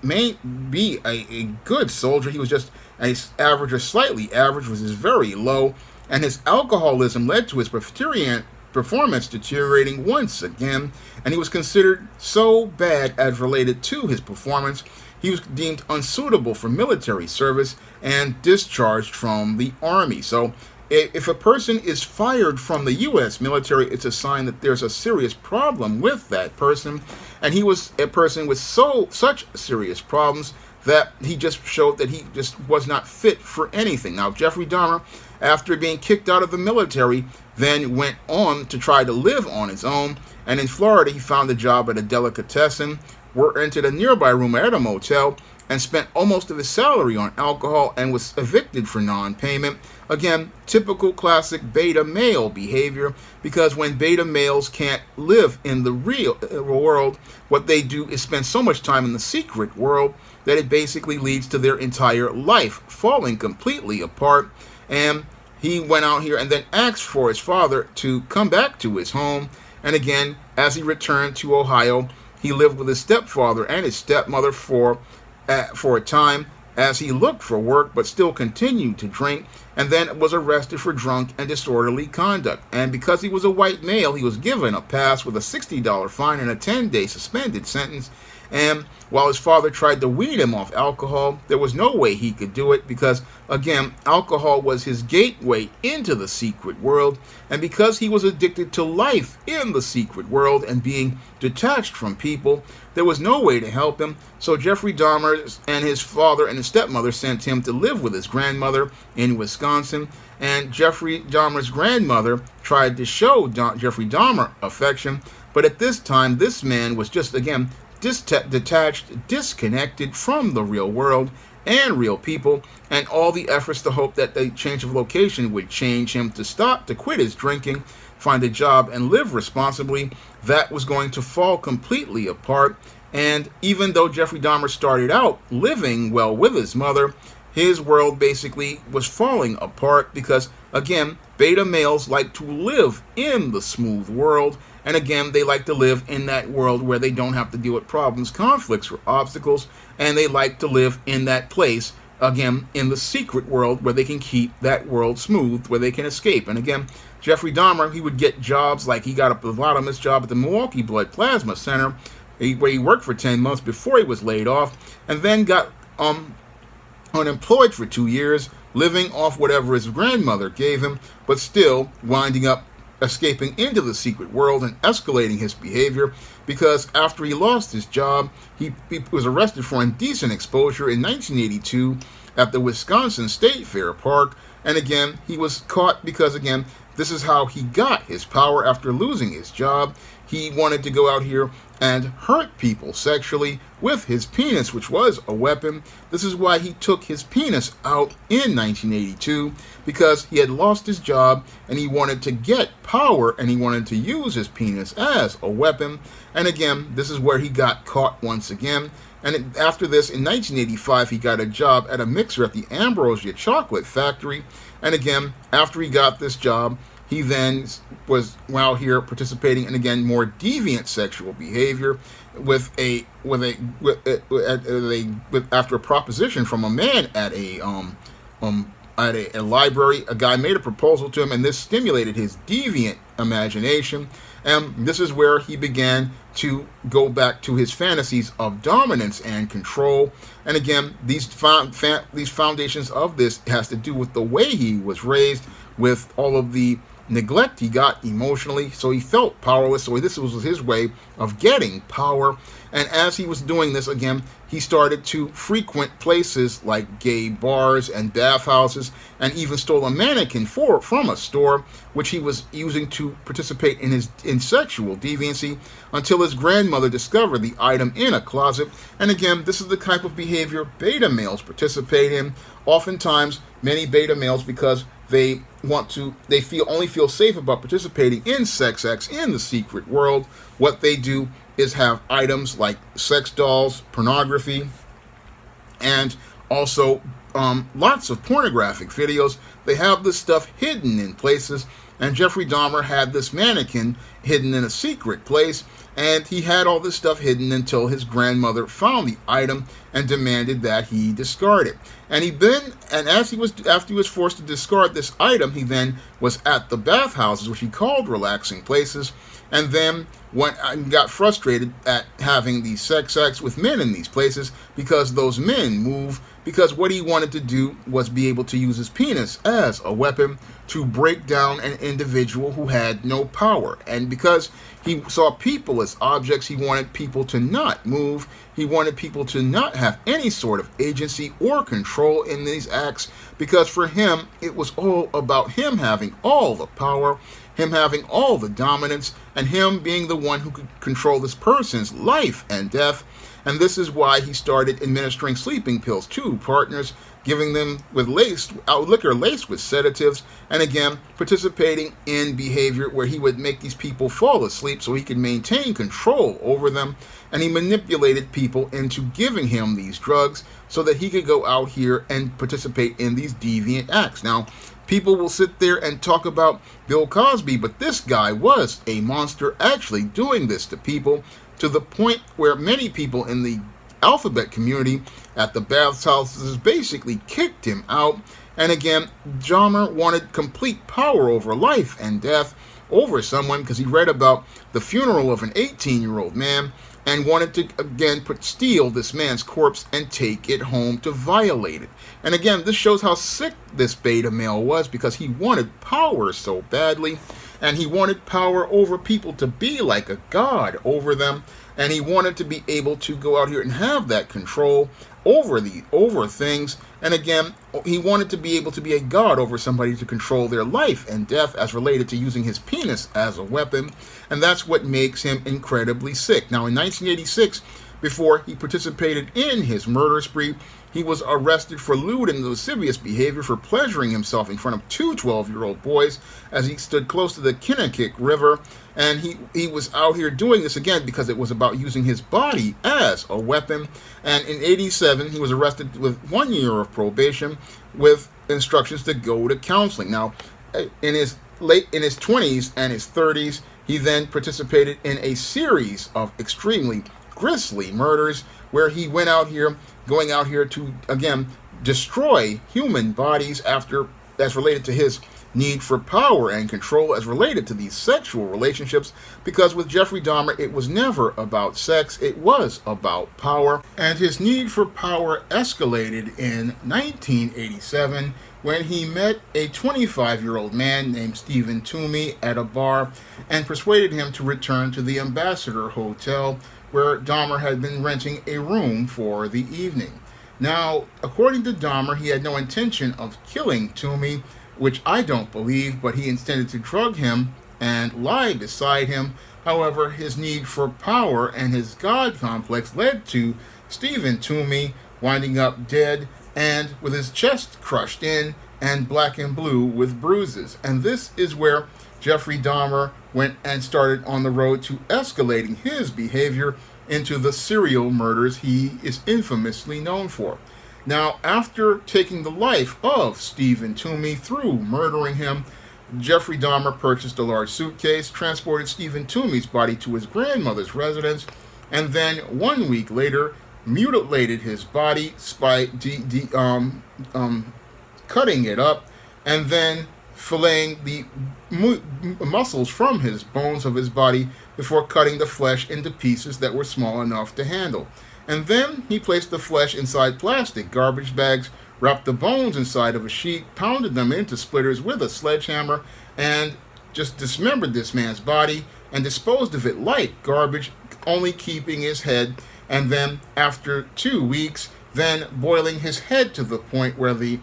be a good soldier. He was just an average or slightly average, which is very low, and his alcoholism led to his performance deteriorating once again, and he was considered so bad as related to his performance, he was deemed unsuitable for military service and discharged from the Army. So if a person is fired from the U.S. military, it's a sign that there's a serious problem with that person, and he was a person with such serious problems that he just showed that he just was not fit for anything. Now, Jeffrey Dahmer, after being kicked out of the military, then went on to try to live on his own, and in Florida he found a job at a delicatessen, entered a nearby room at a motel, and spent almost of his salary on alcohol and was evicted for non-payment. Again, typical classic beta male behavior, because when beta males can't live in the real world, what they do is spend so much time in the secret world that it basically leads to their entire life falling completely apart. And he went out here and then asked for his father to come back to his home. And again, as he returned to Ohio, he lived with his stepfather and his stepmother for a time as he looked for work, but still continued to drink, and then was arrested for drunk and disorderly conduct. And because he was a white male, he was given a pass with a $60 fine and a 10-day suspended sentence. And while his father tried to wean him off alcohol, there was no way he could do it, because, again, alcohol was his gateway into the secret world. And because he was addicted to life in the secret world and being detached from people, there was no way to help him. So Jeffrey Dahmer and his father and his stepmother sent him to live with his grandmother in Wisconsin. And Jeffrey Dahmer's grandmother tried to show Jeffrey Dahmer affection, but at this time, this man was just, again, detached, disconnected from the real world and real people, and all the efforts to hope that the change of location would change him to quit his drinking, find a job, and live responsibly, that was going to fall completely apart. And even though Jeffrey Dahmer started out living well with his mother, his world basically was falling apart, because again, beta males like to live in the smooth world, and again, they like to live in that world where they don't have to deal with problems, conflicts, or obstacles, and they like to live in that place, again, in the secret world where they can keep that world smooth, where they can escape. And again, Jeffrey Dahmer, he would get jobs like he got a lobotomist job at the Milwaukee Blood Plasma Center, where he worked for 10 months before he was laid off, and then got unemployed for 2 years, living off whatever his grandmother gave him, but still winding up escaping into the secret world and escalating his behavior, because after he lost his job, he was arrested for indecent exposure in 1982 at the Wisconsin State Fair Park. And again, he was caught because, again, this is how he got his power after losing his job. He wanted to go out here and hurt people sexually with his penis, which was a weapon. This is why he took his penis out in 1982, because he had lost his job and he wanted to get power and he wanted to use his penis as a weapon. And again, this is where he got caught once again. And after this, in 1985, he got a job at a mixer at the Ambrosia Chocolate Factory. And again, after he got this job, he then was out here participating in, again, more deviant sexual behavior after a proposition from a man at a library. A guy made a proposal to him, and this stimulated his deviant imagination. And this is where he began to go back to his fantasies of dominance and control. And again, these foundations of this has to do with the way he was raised, with all of the neglect he got emotionally, so he felt powerless. So this was his way of getting power. And as he was doing this, again, he started to frequent places like gay bars and bathhouses, and even stole a mannequin from a store, which he was using to participate in sexual deviancy, until his grandmother discovered the item in a closet. And again, this is the type of behavior beta males participate in. Oftentimes, many beta males, because they only feel safe about participating in sex acts in the secret world, what they do is have items like sex dolls, pornography, and also lots of pornographic videos. They have this stuff hidden in places, and Jeffrey Dahmer had this mannequin hidden in a secret place, and he had all this stuff hidden until his grandmother found the item and demanded that he discard it. After he was forced to discard this item, he then was at the bathhouses, which he called relaxing places, and then got frustrated at having these sex acts with men in these places, because those men move, because what he wanted to do was be able to use his penis as a weapon to break down an individual who had no power. And because he saw people as objects, he wanted people to not move. He wanted people to not have any sort of agency or control in these acts, because for him, it was all about him having all the power, him having all the dominance, and him being the one who could control this person's life and death. And this is why he started administering sleeping pills to partners, giving them with liquor laced with sedatives, and again, participating in behavior where he would make these people fall asleep so he could maintain control over them. And he manipulated people into giving him these drugs so that he could go out here and participate in these deviant acts. Now, people will sit there and talk about Bill Cosby, but this guy was a monster, actually doing this to people, to the point where many people in the alphabet community at the bathhouses basically kicked him out. And again, Dahmer wanted complete power over life and death over someone, because he read about the funeral of an 18-year-old man and wanted to, again, steal this man's corpse and take it home to violate it. And again, this shows how sick this beta male was, because he wanted power so badly, and he wanted power over people, to be like a god over them, and he wanted to be able to go out here and have that control over things. And again, he wanted to be able to be a god over somebody, to control their life and death as related to using his penis as a weapon. And that's what makes him incredibly sick. Now, in 1986, before he participated in his murder spree, he was arrested for lewd and lascivious behavior, for pleasuring himself in front of two 12-year-old boys as he stood close to the Cunanan River. And he was out here doing this again because it was about using his body as a weapon. And in 87, he was arrested with 1 year of probation with instructions to go to counseling. Now, in his 20s and his 30s, he then participated in a series of extremely grisly murders where he going out here to again destroy human bodies after that's related to his need for power and control as related to these sexual relationships, because with Jeffrey Dahmer it was never about sex, it was about power. And his need for power escalated in 1987 when he met a 25-year-old man named Stephen Toomey at a bar and persuaded him to return to the Ambassador Hotel where Dahmer had been renting a room for the evening. Now, according to Dahmer, he had no intention of killing Toomey, which I don't believe, but he intended to drug him and lie beside him. However, his need for power and his God complex led to Stephen Toomey winding up dead and with his chest crushed in and black and blue with bruises. And this is where Jeffrey Dahmer went and started on the road to escalating his behavior into the serial murders he is infamously known for. Now, after taking the life of Stephen Toomey through murdering him, Jeffrey Dahmer purchased a large suitcase, transported Stephen Toomey's body to his grandmother's residence, and then 1 week later mutilated his body by cutting it up and then filleting the muscles from his bones of his body before cutting the flesh into pieces that were small enough to handle. And then he placed the flesh inside plastic garbage bags, wrapped the bones inside of a sheet, pounded them into splitters with a sledgehammer, and just dismembered this man's body and disposed of it like garbage, only keeping his head. And then after 2 weeks, then boiling his head to the point where the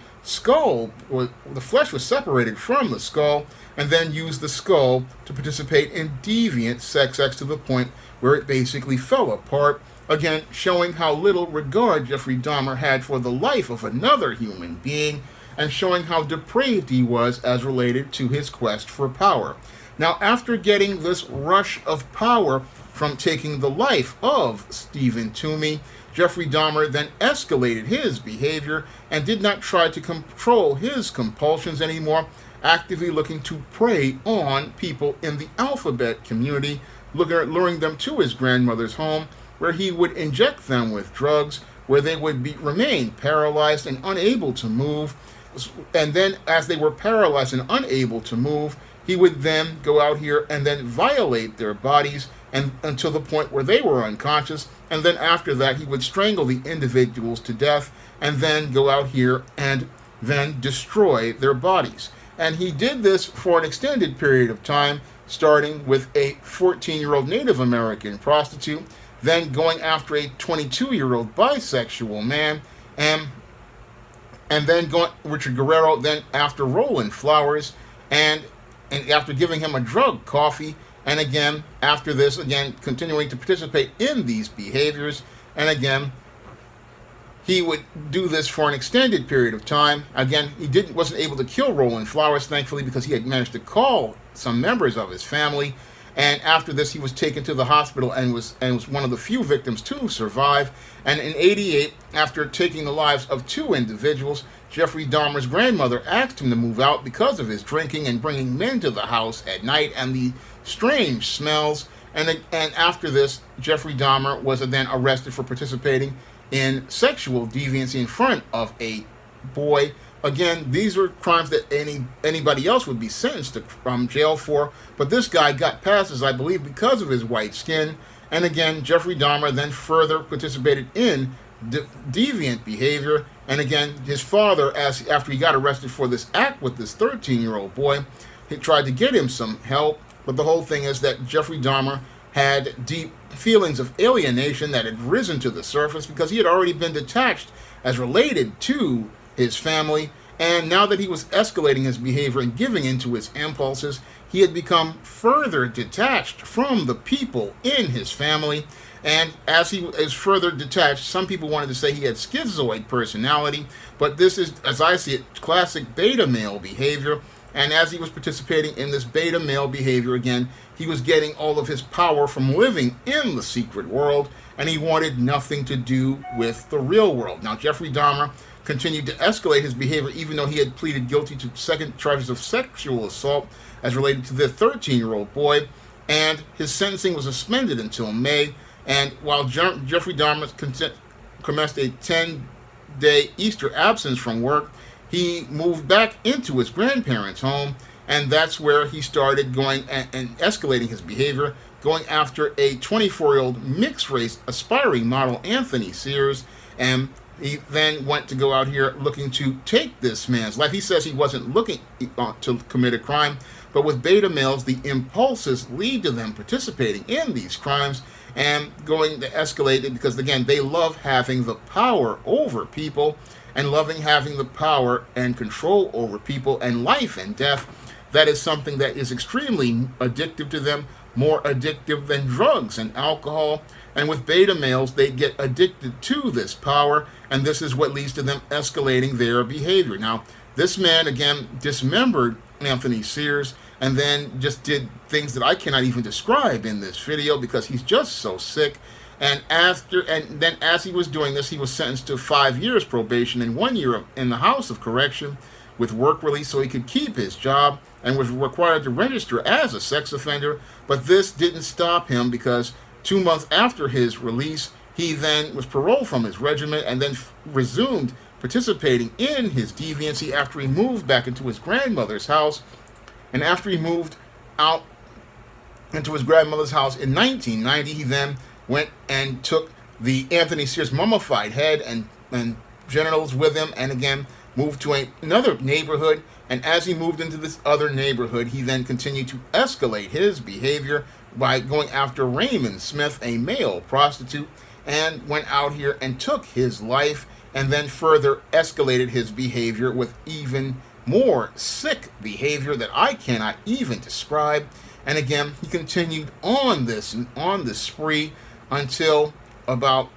flesh was separated from the skull, and then used the skull to participate in deviant sex acts to the point where it basically fell apart, again showing how little regard Jeffrey Dahmer had for the life of another human being, and showing how depraved he was as related to his quest for power. Now, after getting this rush of power from taking the life of Stephen Toomey, Jeffrey Dahmer then escalated his behavior and did not try to control his compulsions anymore, actively looking to prey on people in the alphabet community, luring them to his grandmother's home, where he would inject them with drugs, where they would remain paralyzed and unable to move. And then as they were paralyzed and unable to move, he would then go out here and then violate their bodies and until the point where they were unconscious. And then after that, he would strangle the individuals to death and then go out here and then destroy their bodies. And he did this for an extended period of time, starting with a 14-year-old Native American prostitute, then going after a 22-year-old bisexual man, and then going Richard Guerrero, then after Roland Flowers, and after giving him a drug coffee, and again after this, again continuing to participate in these behaviors, and again he would do this for an extended period of time. Again, he wasn't able to kill Roland Flowers, thankfully, because he had managed to call some members of his family. And after this, he was taken to the hospital and was one of the few victims to survive. And in '88, after taking the lives of 2 individuals, Jeffrey Dahmer's grandmother asked him to move out because of his drinking and bringing men to the house at night and the strange smells. And after this, Jeffrey Dahmer was then arrested for participating in sexual deviancy in front of a boy. Again, these were crimes that anybody else would be sentenced to jail for, but this guy got passes, I believe, because of his white skin. And again, Jeffrey Dahmer then further participated in deviant behavior. And again, his father, after he got arrested for this act with this 13-year-old boy, he tried to get him some help. But the whole thing is that Jeffrey Dahmer had deep feelings of alienation that had risen to the surface because he had already been detached as related to his family, and now that he was escalating his behavior and giving into his impulses, he had become further detached from the people in his family. And as he is further detached, some people wanted to say he had schizoid personality, but this is, as I see it, classic beta male behavior. And as he was participating in this beta male behavior again, he was getting all of his power from living in the secret world, and he wanted nothing to do with the real world. Now, Jeffrey Dahmer continued to escalate his behavior, even though he had pleaded guilty to second charges of sexual assault as related to the 13-year-old boy, and his sentencing was suspended until May. And while Jeffrey Dahmer commenced a 10-day Easter absence from work, he moved back into his grandparents' home, and that's where he started going and escalating his behavior, going after a 24-year-old mixed-race aspiring model, Anthony Sears, and he then went to go out here looking to take this man's life. He says he wasn't looking to commit a crime, but with beta males, the impulses lead to them participating in these crimes and going to escalate it because, again, they love having the power over people and loving having the power and control over people and life and death. That is something that is extremely addictive to them, more addictive than drugs and alcohol. And with beta males, they get addicted to this power, and this is what leads to them escalating their behavior. Now, this man, again, dismembered Anthony Sears and then just did things that I cannot even describe in this video because he's just so sick. And then as he was doing this, he was sentenced to 5 years probation and 1 year in the House of Correction with work release so he could keep his job, and was required to register as a sex offender. But this didn't stop him because 2 months after his release, he then was paroled from his regiment and then resumed participating in his deviancy after he moved back into his grandmother's house. And after he moved out into his grandmother's house in 1990, he then went and took the Anthony Sears mummified head and genitals with him, and again moved to another neighborhood. And as he moved into this other neighborhood, he then continued to escalate his behavior by going after Raymond Smith, a male prostitute, and went out here and took his life, and then further escalated his behavior with even more sick behavior that I cannot even describe. And again, he continued on this spree until about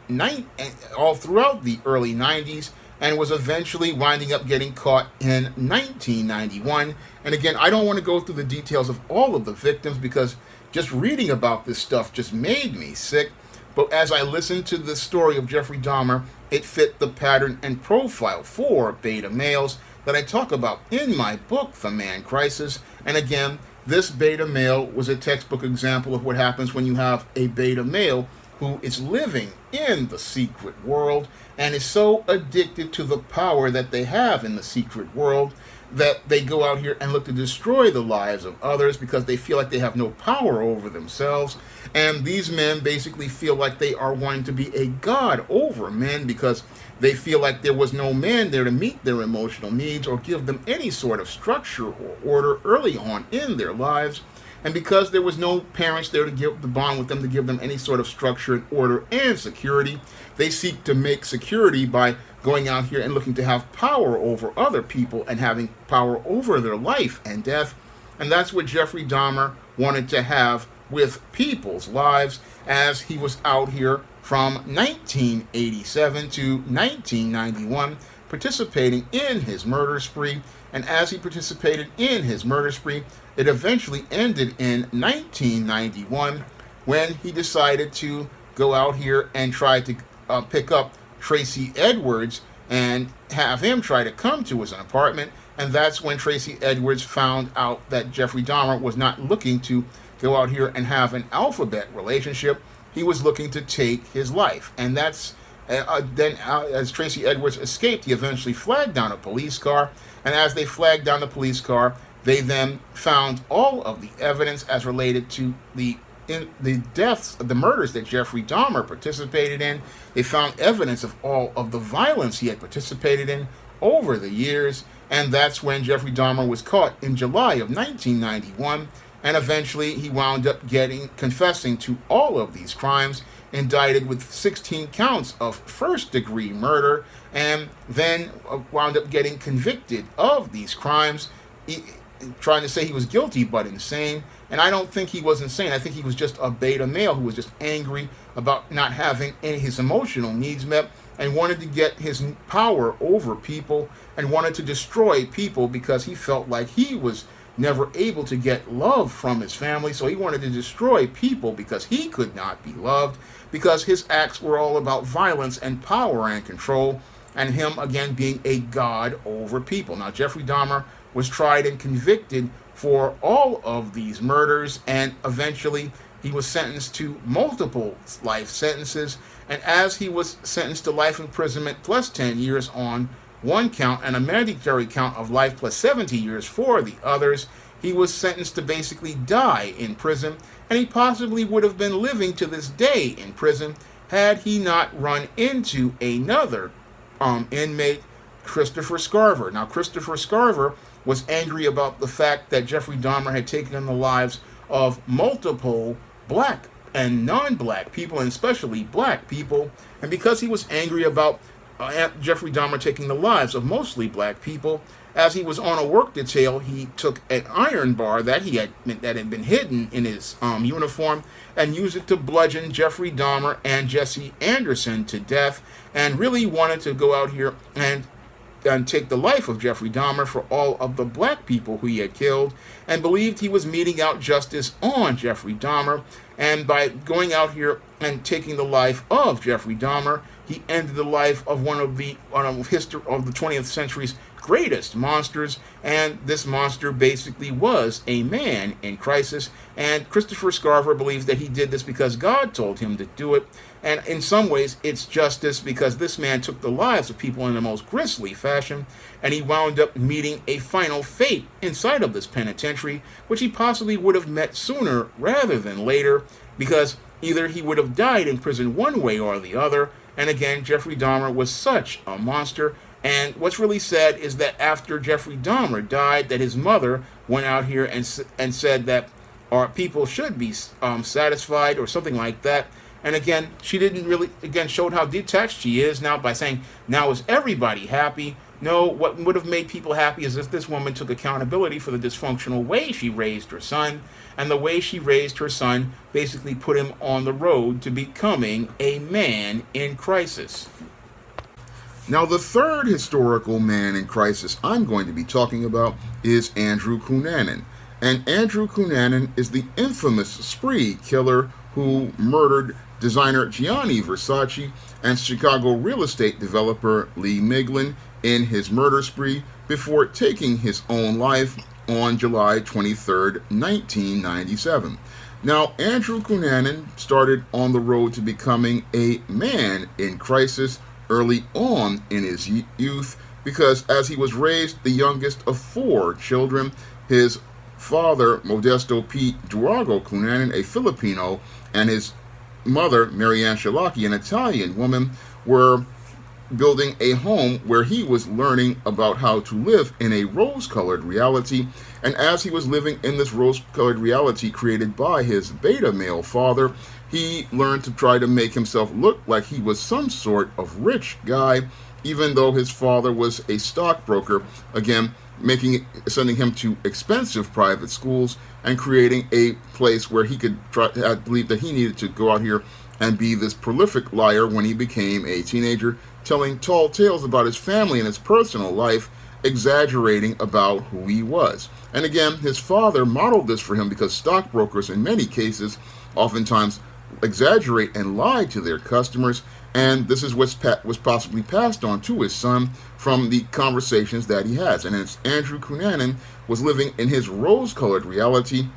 all throughout the early 90s, and was eventually winding up getting caught in 1991. And again, I don't want to go through the details of all of the victims because just reading about this stuff just made me sick. But as I listened to the story of Jeffrey Dahmer, it fit the pattern and profile for beta males that I talk about in my book, The Man Crisis. And again, this beta male was a textbook example of what happens when you have a beta male who is living in the secret world and is so addicted to the power that they have in the secret world that they go out here and look to destroy the lives of others because they feel like they have no power over themselves. And these men basically feel like they are wanting to be a god over men because they feel like there was no man there to meet their emotional needs or give them any sort of structure or order early on in their lives. And because there was no parents there to give the bond with them, to give them any sort of structure and order and security, they seek to make security by going out here and looking to have power over other people and having power over their life and death. And that's what Jeffrey Dahmer wanted to have with people's lives as he was out here from 1987 to 1991 participating in his murder spree. And as he participated in his murder spree, it eventually ended in 1991 when he decided to go out here and try to pick up Tracy Edwards and have him try to come to his apartment. And that's when Tracy Edwards found out that Jeffrey Dahmer was not looking to go out here and have an alphabet relationship. He was looking to take his life. And that's then as Tracy Edwards escaped, he eventually flagged down a police car. And as they flagged down the police car, they then found all of the evidence as related to the deaths, the murders that Jeffrey Dahmer participated in. They found evidence of all of the violence he had participated in over the years. And that's when Jeffrey Dahmer was caught in July of 1991. And eventually he wound up confessing to all of these crimes, indicted with 16 counts of first-degree murder, and then wound up getting convicted of these crimes, trying to say he was guilty but insane. And I don't think he was insane. I think he was just a beta male who was just angry about not having any his emotional needs met and wanted to get his power over people and wanted to destroy people because he felt like he was never able to get love from his family. So he wanted to destroy people because he could not be loved, because his acts were all about violence and power and control. and him again being a god over people. Now, Jeffrey Dahmer was tried and convicted for all of these murders, and eventually he was sentenced to multiple life sentences. And as he was sentenced to life imprisonment plus 10 years on one count and a mandatory count of life plus 70 years for the others, he was sentenced to basically die in prison, and he possibly would have been living to this day in prison had he not run into another inmate, Christopher Scarver. Now, Christopher Scarver was angry about the fact that Jeffrey Dahmer had taken the lives of multiple black and non-black people, and especially black people. And because he was angry about Jeffrey Dahmer taking the lives of mostly black people, as he was on a work detail, he took an iron bar that had been hidden in his uniform and used it to bludgeon Jeffrey Dahmer and Jesse Anderson to death, and really wanted to go out here and take the life of Jeffrey Dahmer for all of the black people who he had killed, and believed he was meting out justice on Jeffrey Dahmer. And by going out here and taking the life of Jeffrey Dahmer, he ended the life of one of the 20th century's greatest monsters, and this monster basically was a man in crisis. And Christopher Scarver believes that he did this because God told him to do it, and in some ways it's justice, because this man took the lives of people in the most grisly fashion, and he wound up meeting a final fate inside of this penitentiary, which he possibly would have met sooner rather than later, because either he would have died in prison one way or the other. And again, Jeffrey Dahmer was such a monster. And what's really sad is that after Jeffrey Dahmer died, that his mother went out here and said that our people should be satisfied or something like that. And again, she didn't really, showed how detached she is now by saying, now is everybody happy? No, what would have made people happy is if this woman took accountability for the dysfunctional way she raised her son. And the way she raised her son basically put him on the road to becoming a man in crisis. Now, the third historical man in crisis I'm going to be talking about is Andrew Cunanan. And Andrew Cunanan is the infamous spree killer who murdered designer Gianni Versace and Chicago real estate developer Lee Miglin in his murder spree before taking his own life on July 23, 1997. Now, Andrew Cunanan started on the road to becoming a man in crisis early on in his youth, because as he was raised the youngest of 4 children, his father, Modesto P. Durago Cunanan, a Filipino, and his mother, Marianne Shalaki, an Italian woman, were building a home where he was learning about how to live in a rose-colored reality. And as he was living in this rose-colored reality created by his beta male father, he learned to try to make himself look like he was some sort of rich guy, even though his father was a stockbroker, again, sending him to expensive private schools and creating a place where he could believe that he needed to go out here and be this prolific liar when he became a teenager, telling tall tales about his family and his personal life, exaggerating about who he was. And again, his father modeled this for him, because stockbrokers in many cases oftentimes exaggerate and lie to their customers, and this is what was possibly passed on to his son from the conversations that he has. And as Andrew Cunanan was living in his rose-colored reality,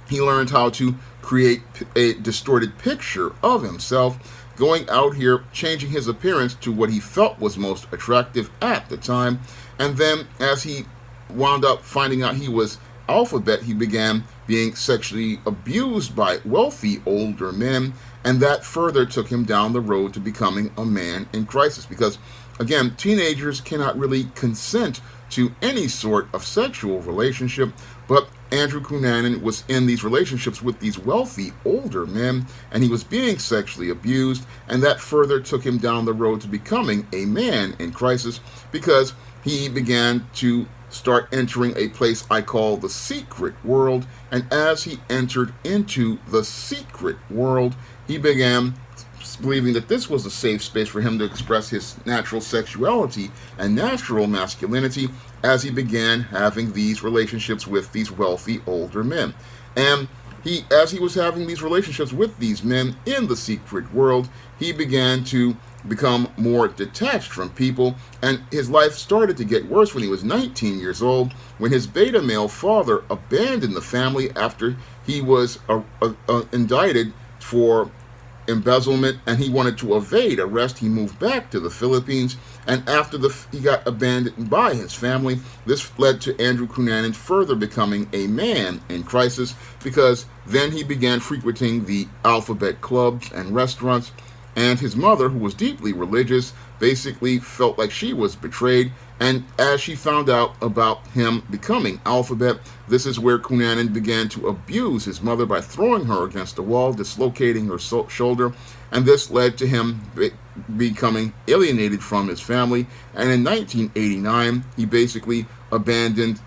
he learned how to create a distorted picture of himself, going out here, changing his appearance to what he felt was most attractive at the time. And then as he wound up finding out he was alphabet, he began being sexually abused by wealthy older men, and that further took him down the road to becoming a man in crisis. Because again, teenagers cannot really consent to any sort of sexual relationship, but Andrew Cunanan was in these relationships with these wealthy older men, and he was being sexually abused, and that further took him down the road to becoming a man in crisis, because he began to start entering a place I call the secret world. And as he entered into the secret world, he began believing that this was a safe space for him to express his natural sexuality and natural masculinity, as he began having these relationships with these wealthy older men. And as he was having these relationships with these men in the secret world, he began to become more detached from people, and his life started to get worse when he was 19 years old, when his beta male father abandoned the family after he was indicted for embezzlement, and he wanted to evade arrest. He moved back to the Philippines, and after he got abandoned by his family, this led to Andrew Cunanan further becoming a man in crisis, because then he began frequenting the alphabet clubs and restaurants, and his mother, who was deeply religious, basically felt like she was betrayed. And as she found out about him becoming alphabet, this is where Cunanan began to abuse his mother by throwing her against the wall, dislocating her shoulder, and this led to him becoming alienated from his family. And in 1989, he basically abandoned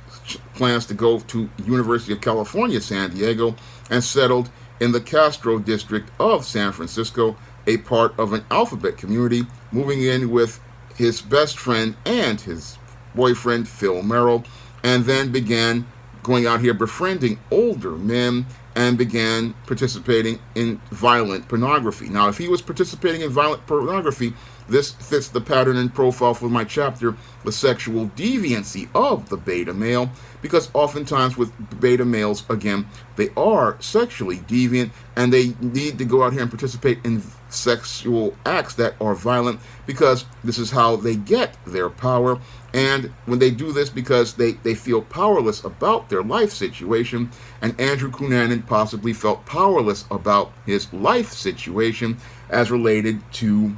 plans to go to University of California, San Diego, and settled in the Castro district of San Francisco, a part of an alphabet community, moving in with his best friend and his boyfriend, Phil Merrill, and then began going out here befriending older men and began participating in violent pornography. Now, if he was participating in violent pornography, this fits the pattern and profile for my chapter, The Sexual Deviancy of the Beta Male, because oftentimes with beta males, again, they are sexually deviant, and they need to go out here and participate in sexual acts that are violent, because this is how they get their power. And when they do this, because they feel powerless about their life situation, and Andrew Cunanan possibly felt powerless about his life situation as related to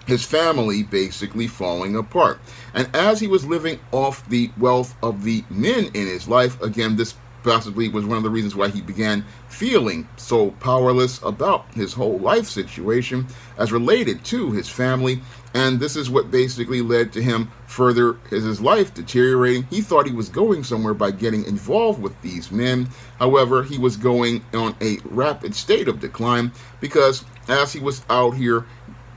his family basically falling apart. And as he was living off the wealth of the men in his life, again, this possibly was one of the reasons why he began feeling so powerless about his whole life situation as related to his family. And this is what basically led to him further his life deteriorating. He thought he was going somewhere by getting involved with these men. However, he was going on a rapid state of decline, because as he was out here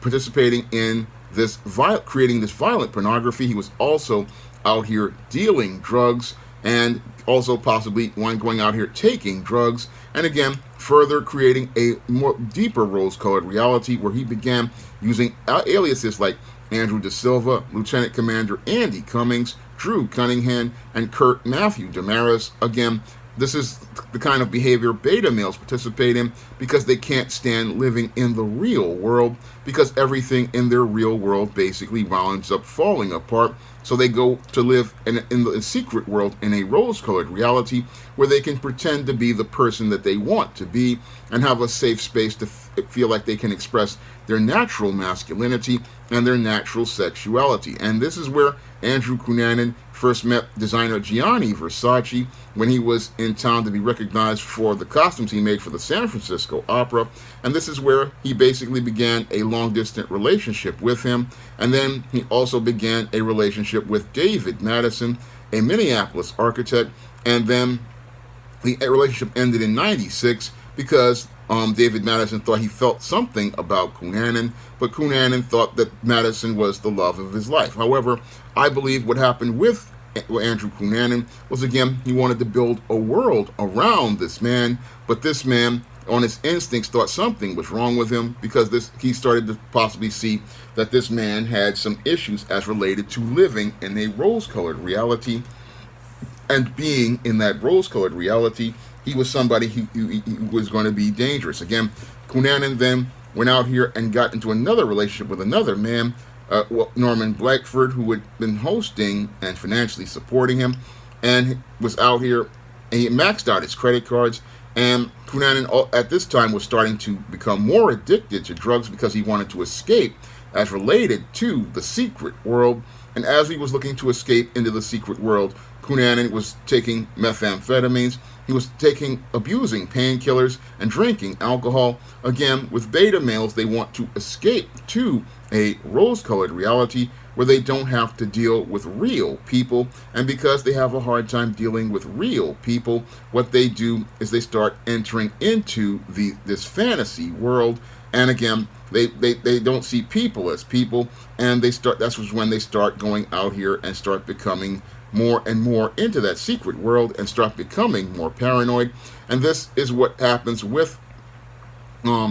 participating in this creating this violent pornography, he was also out here dealing drugs, and also possibly going out here taking drugs, and again further creating a more deeper rose-colored reality, where he began using aliases like Andrew Da Silva, Lieutenant Commander Andy Cummings, Drew Cunningham, and Kurt Matthew Damaris. Again, this is the kind of behavior beta males participate in, because they can't stand living in the real world, because everything in their real world basically winds up falling apart. So they go to live in the secret world, in a rose-colored reality, where they can pretend to be the person that they want to be, and have a safe space to feel like they can express their natural masculinity and their natural sexuality. And this is where Andrew Cunanan first met designer Gianni Versace when he was in town to be recognized for the costumes he made for the San Francisco Opera. And this is where he basically began a long-distance relationship with him. And then he also began a relationship with David Madison, a Minneapolis architect. And then the relationship ended in '96 because David Madison thought he felt something about Cunanan, but Cunanan thought that Madison was the love of his life. However, I believe what happened with Andrew Cunanan was, again, he wanted to build a world around this man, but this man, on his instincts, thought something was wrong with him, because he started to possibly see that this man had some issues as related to living in a rose-colored reality. And being in that rose-colored reality, he was somebody who was going to be dangerous. Again, Cunanan then went out here and got into another relationship with another man, Norman Blackford, who had been hosting and financially supporting him, and was out here, and he maxed out his credit cards. And Cunanan at this time was starting to become more addicted to drugs, because he wanted to escape as related to the secret world. And as he was looking to escape into the secret world, Cunanan was taking methamphetamines. He was abusing painkillers and drinking alcohol. Again, with beta males, they want to escape to a rose-colored reality where they don't have to deal with real people. And because they have a hard time dealing with real people, what they do is they start entering into this fantasy world. And again, they don't see people as people, and that's when they start going out here and start becoming more and more into that secret world and start becoming more paranoid. And this is what happens with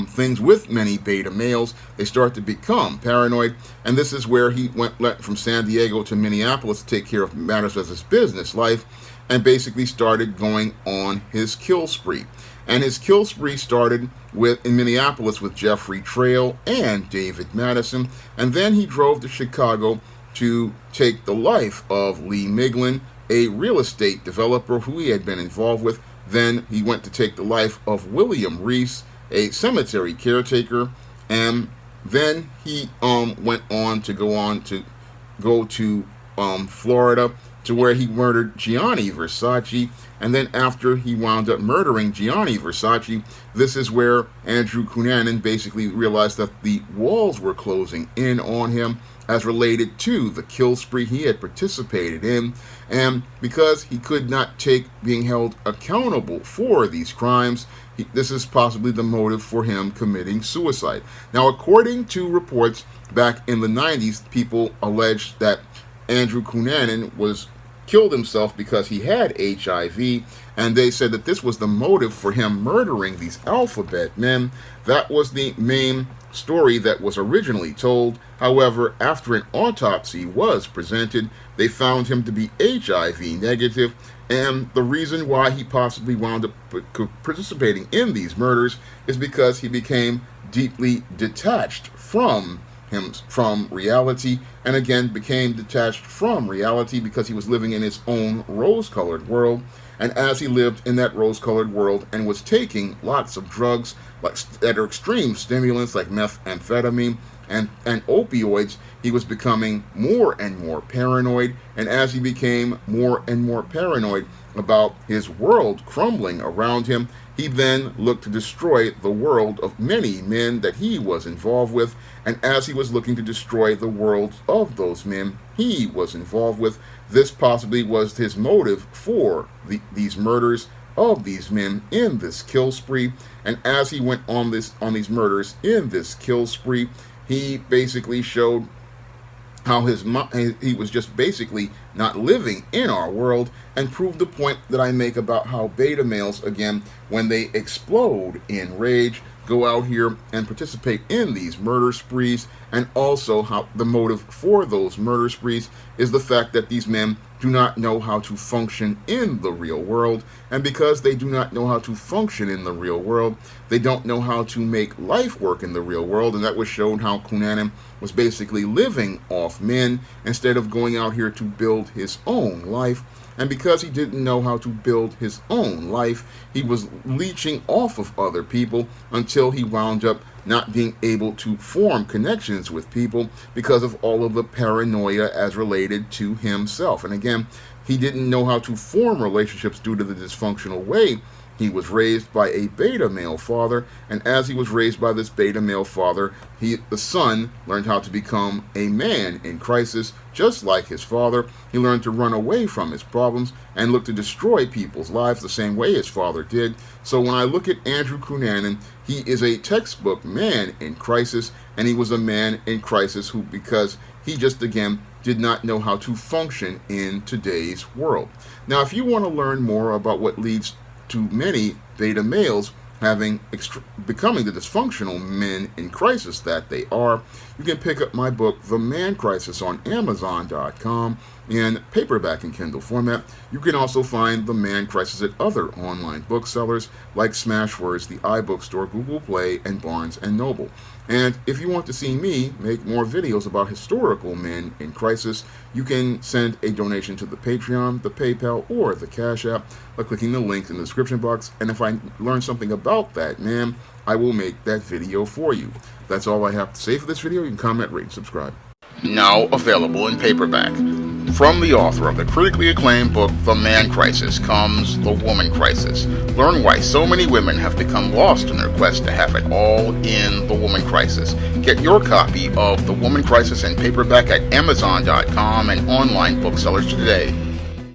things with many beta males, they start to become paranoid, and this is where he went from San Diego to Minneapolis to take care of matters of his business life, and basically started going on his kill spree. And his kill spree started in Minneapolis with Jeffrey Trail and David Madison, and then he drove to Chicago to take the life of Lee Miglin, a real estate developer who he had been involved with. Then he went to take the life of William Reese, a cemetery caretaker, and then he went on to go to Florida, to where he murdered Gianni Versace. And then after he wound up murdering Gianni Versace, this is where Andrew Cunanan basically realized that the walls were closing in on him as related to the kill spree he had participated in, and because he could not take being held accountable for these crimes, this is possibly the motive for him committing suicide. Now, according to reports back in the 90s, people alleged that Andrew Cunanan killed himself because he had HIV, and they said that this was the motive for him murdering these alphabet men. That was the main story that was originally told. However, after an autopsy was presented, they found him to be HIV negative, and the reason why he possibly wound up participating in these murders is because he became deeply detached from reality, and again became detached from reality because he was living in his own rose-colored world. And as he lived in that rose-colored world and was taking lots of drugs that are extreme stimulants like methamphetamine and opioids, he was becoming more and more paranoid. And as he became more and more paranoid about his world crumbling around him, he then looked to destroy the world of many men that he was involved with. And as he was looking to destroy the worlds of those men he was involved with, this possibly was his motive for these murders of these men in this kill spree. And as he went on these murders in this kill spree, he basically showed how he was just basically not living in our world, and proved the point that I make about how beta males, again, when they explode in rage, go out here and participate in these murder sprees, and also how the motive for those murder sprees is the fact that these men do not know how to function in the real world, and because they do not know how to function in the real world, they don't know how to make life work in the real world. And that was shown how Cunanan was basically living off men instead of going out here to build his own life. And because he didn't know how to build his own life, he was leeching off of other people until he wound up not being able to form connections with people because of all of the paranoia as related to himself. And again, he didn't know how to form relationships due to the dysfunctional way he was raised by a beta male father. And as he was raised by this beta male father, the son learned how to become a man in crisis, just like his father. He learned to run away from his problems and look to destroy people's lives the same way his father did. So when I look at Andrew Cunanan, he is a textbook man in crisis, and he was a man in crisis because he just, again, did not know how to function in today's world. Now, if you want to learn more about what leads to many beta males becoming the dysfunctional men in crisis that they are, you can pick up my book, The Man Crisis, on Amazon.com in paperback and Kindle format. You can also find The Man Crisis at other online booksellers like Smashwords, the iBookstore, Google Play, and Barnes & Noble. And if you want to see me make more videos about historical men in crisis, you can send a donation to the Patreon, the PayPal, or the Cash App by clicking the link in the description box. And if I learn something about that man, I will make that video for you. That's all I have to say for this video. You can comment, rate, and subscribe. Now available in paperback. From the author of the critically acclaimed book, The Man Crisis, comes The Woman Crisis. Learn why so many women have become lost in their quest to have it all in The Woman Crisis. Get your copy of The Woman Crisis in paperback at Amazon.com and online booksellers today.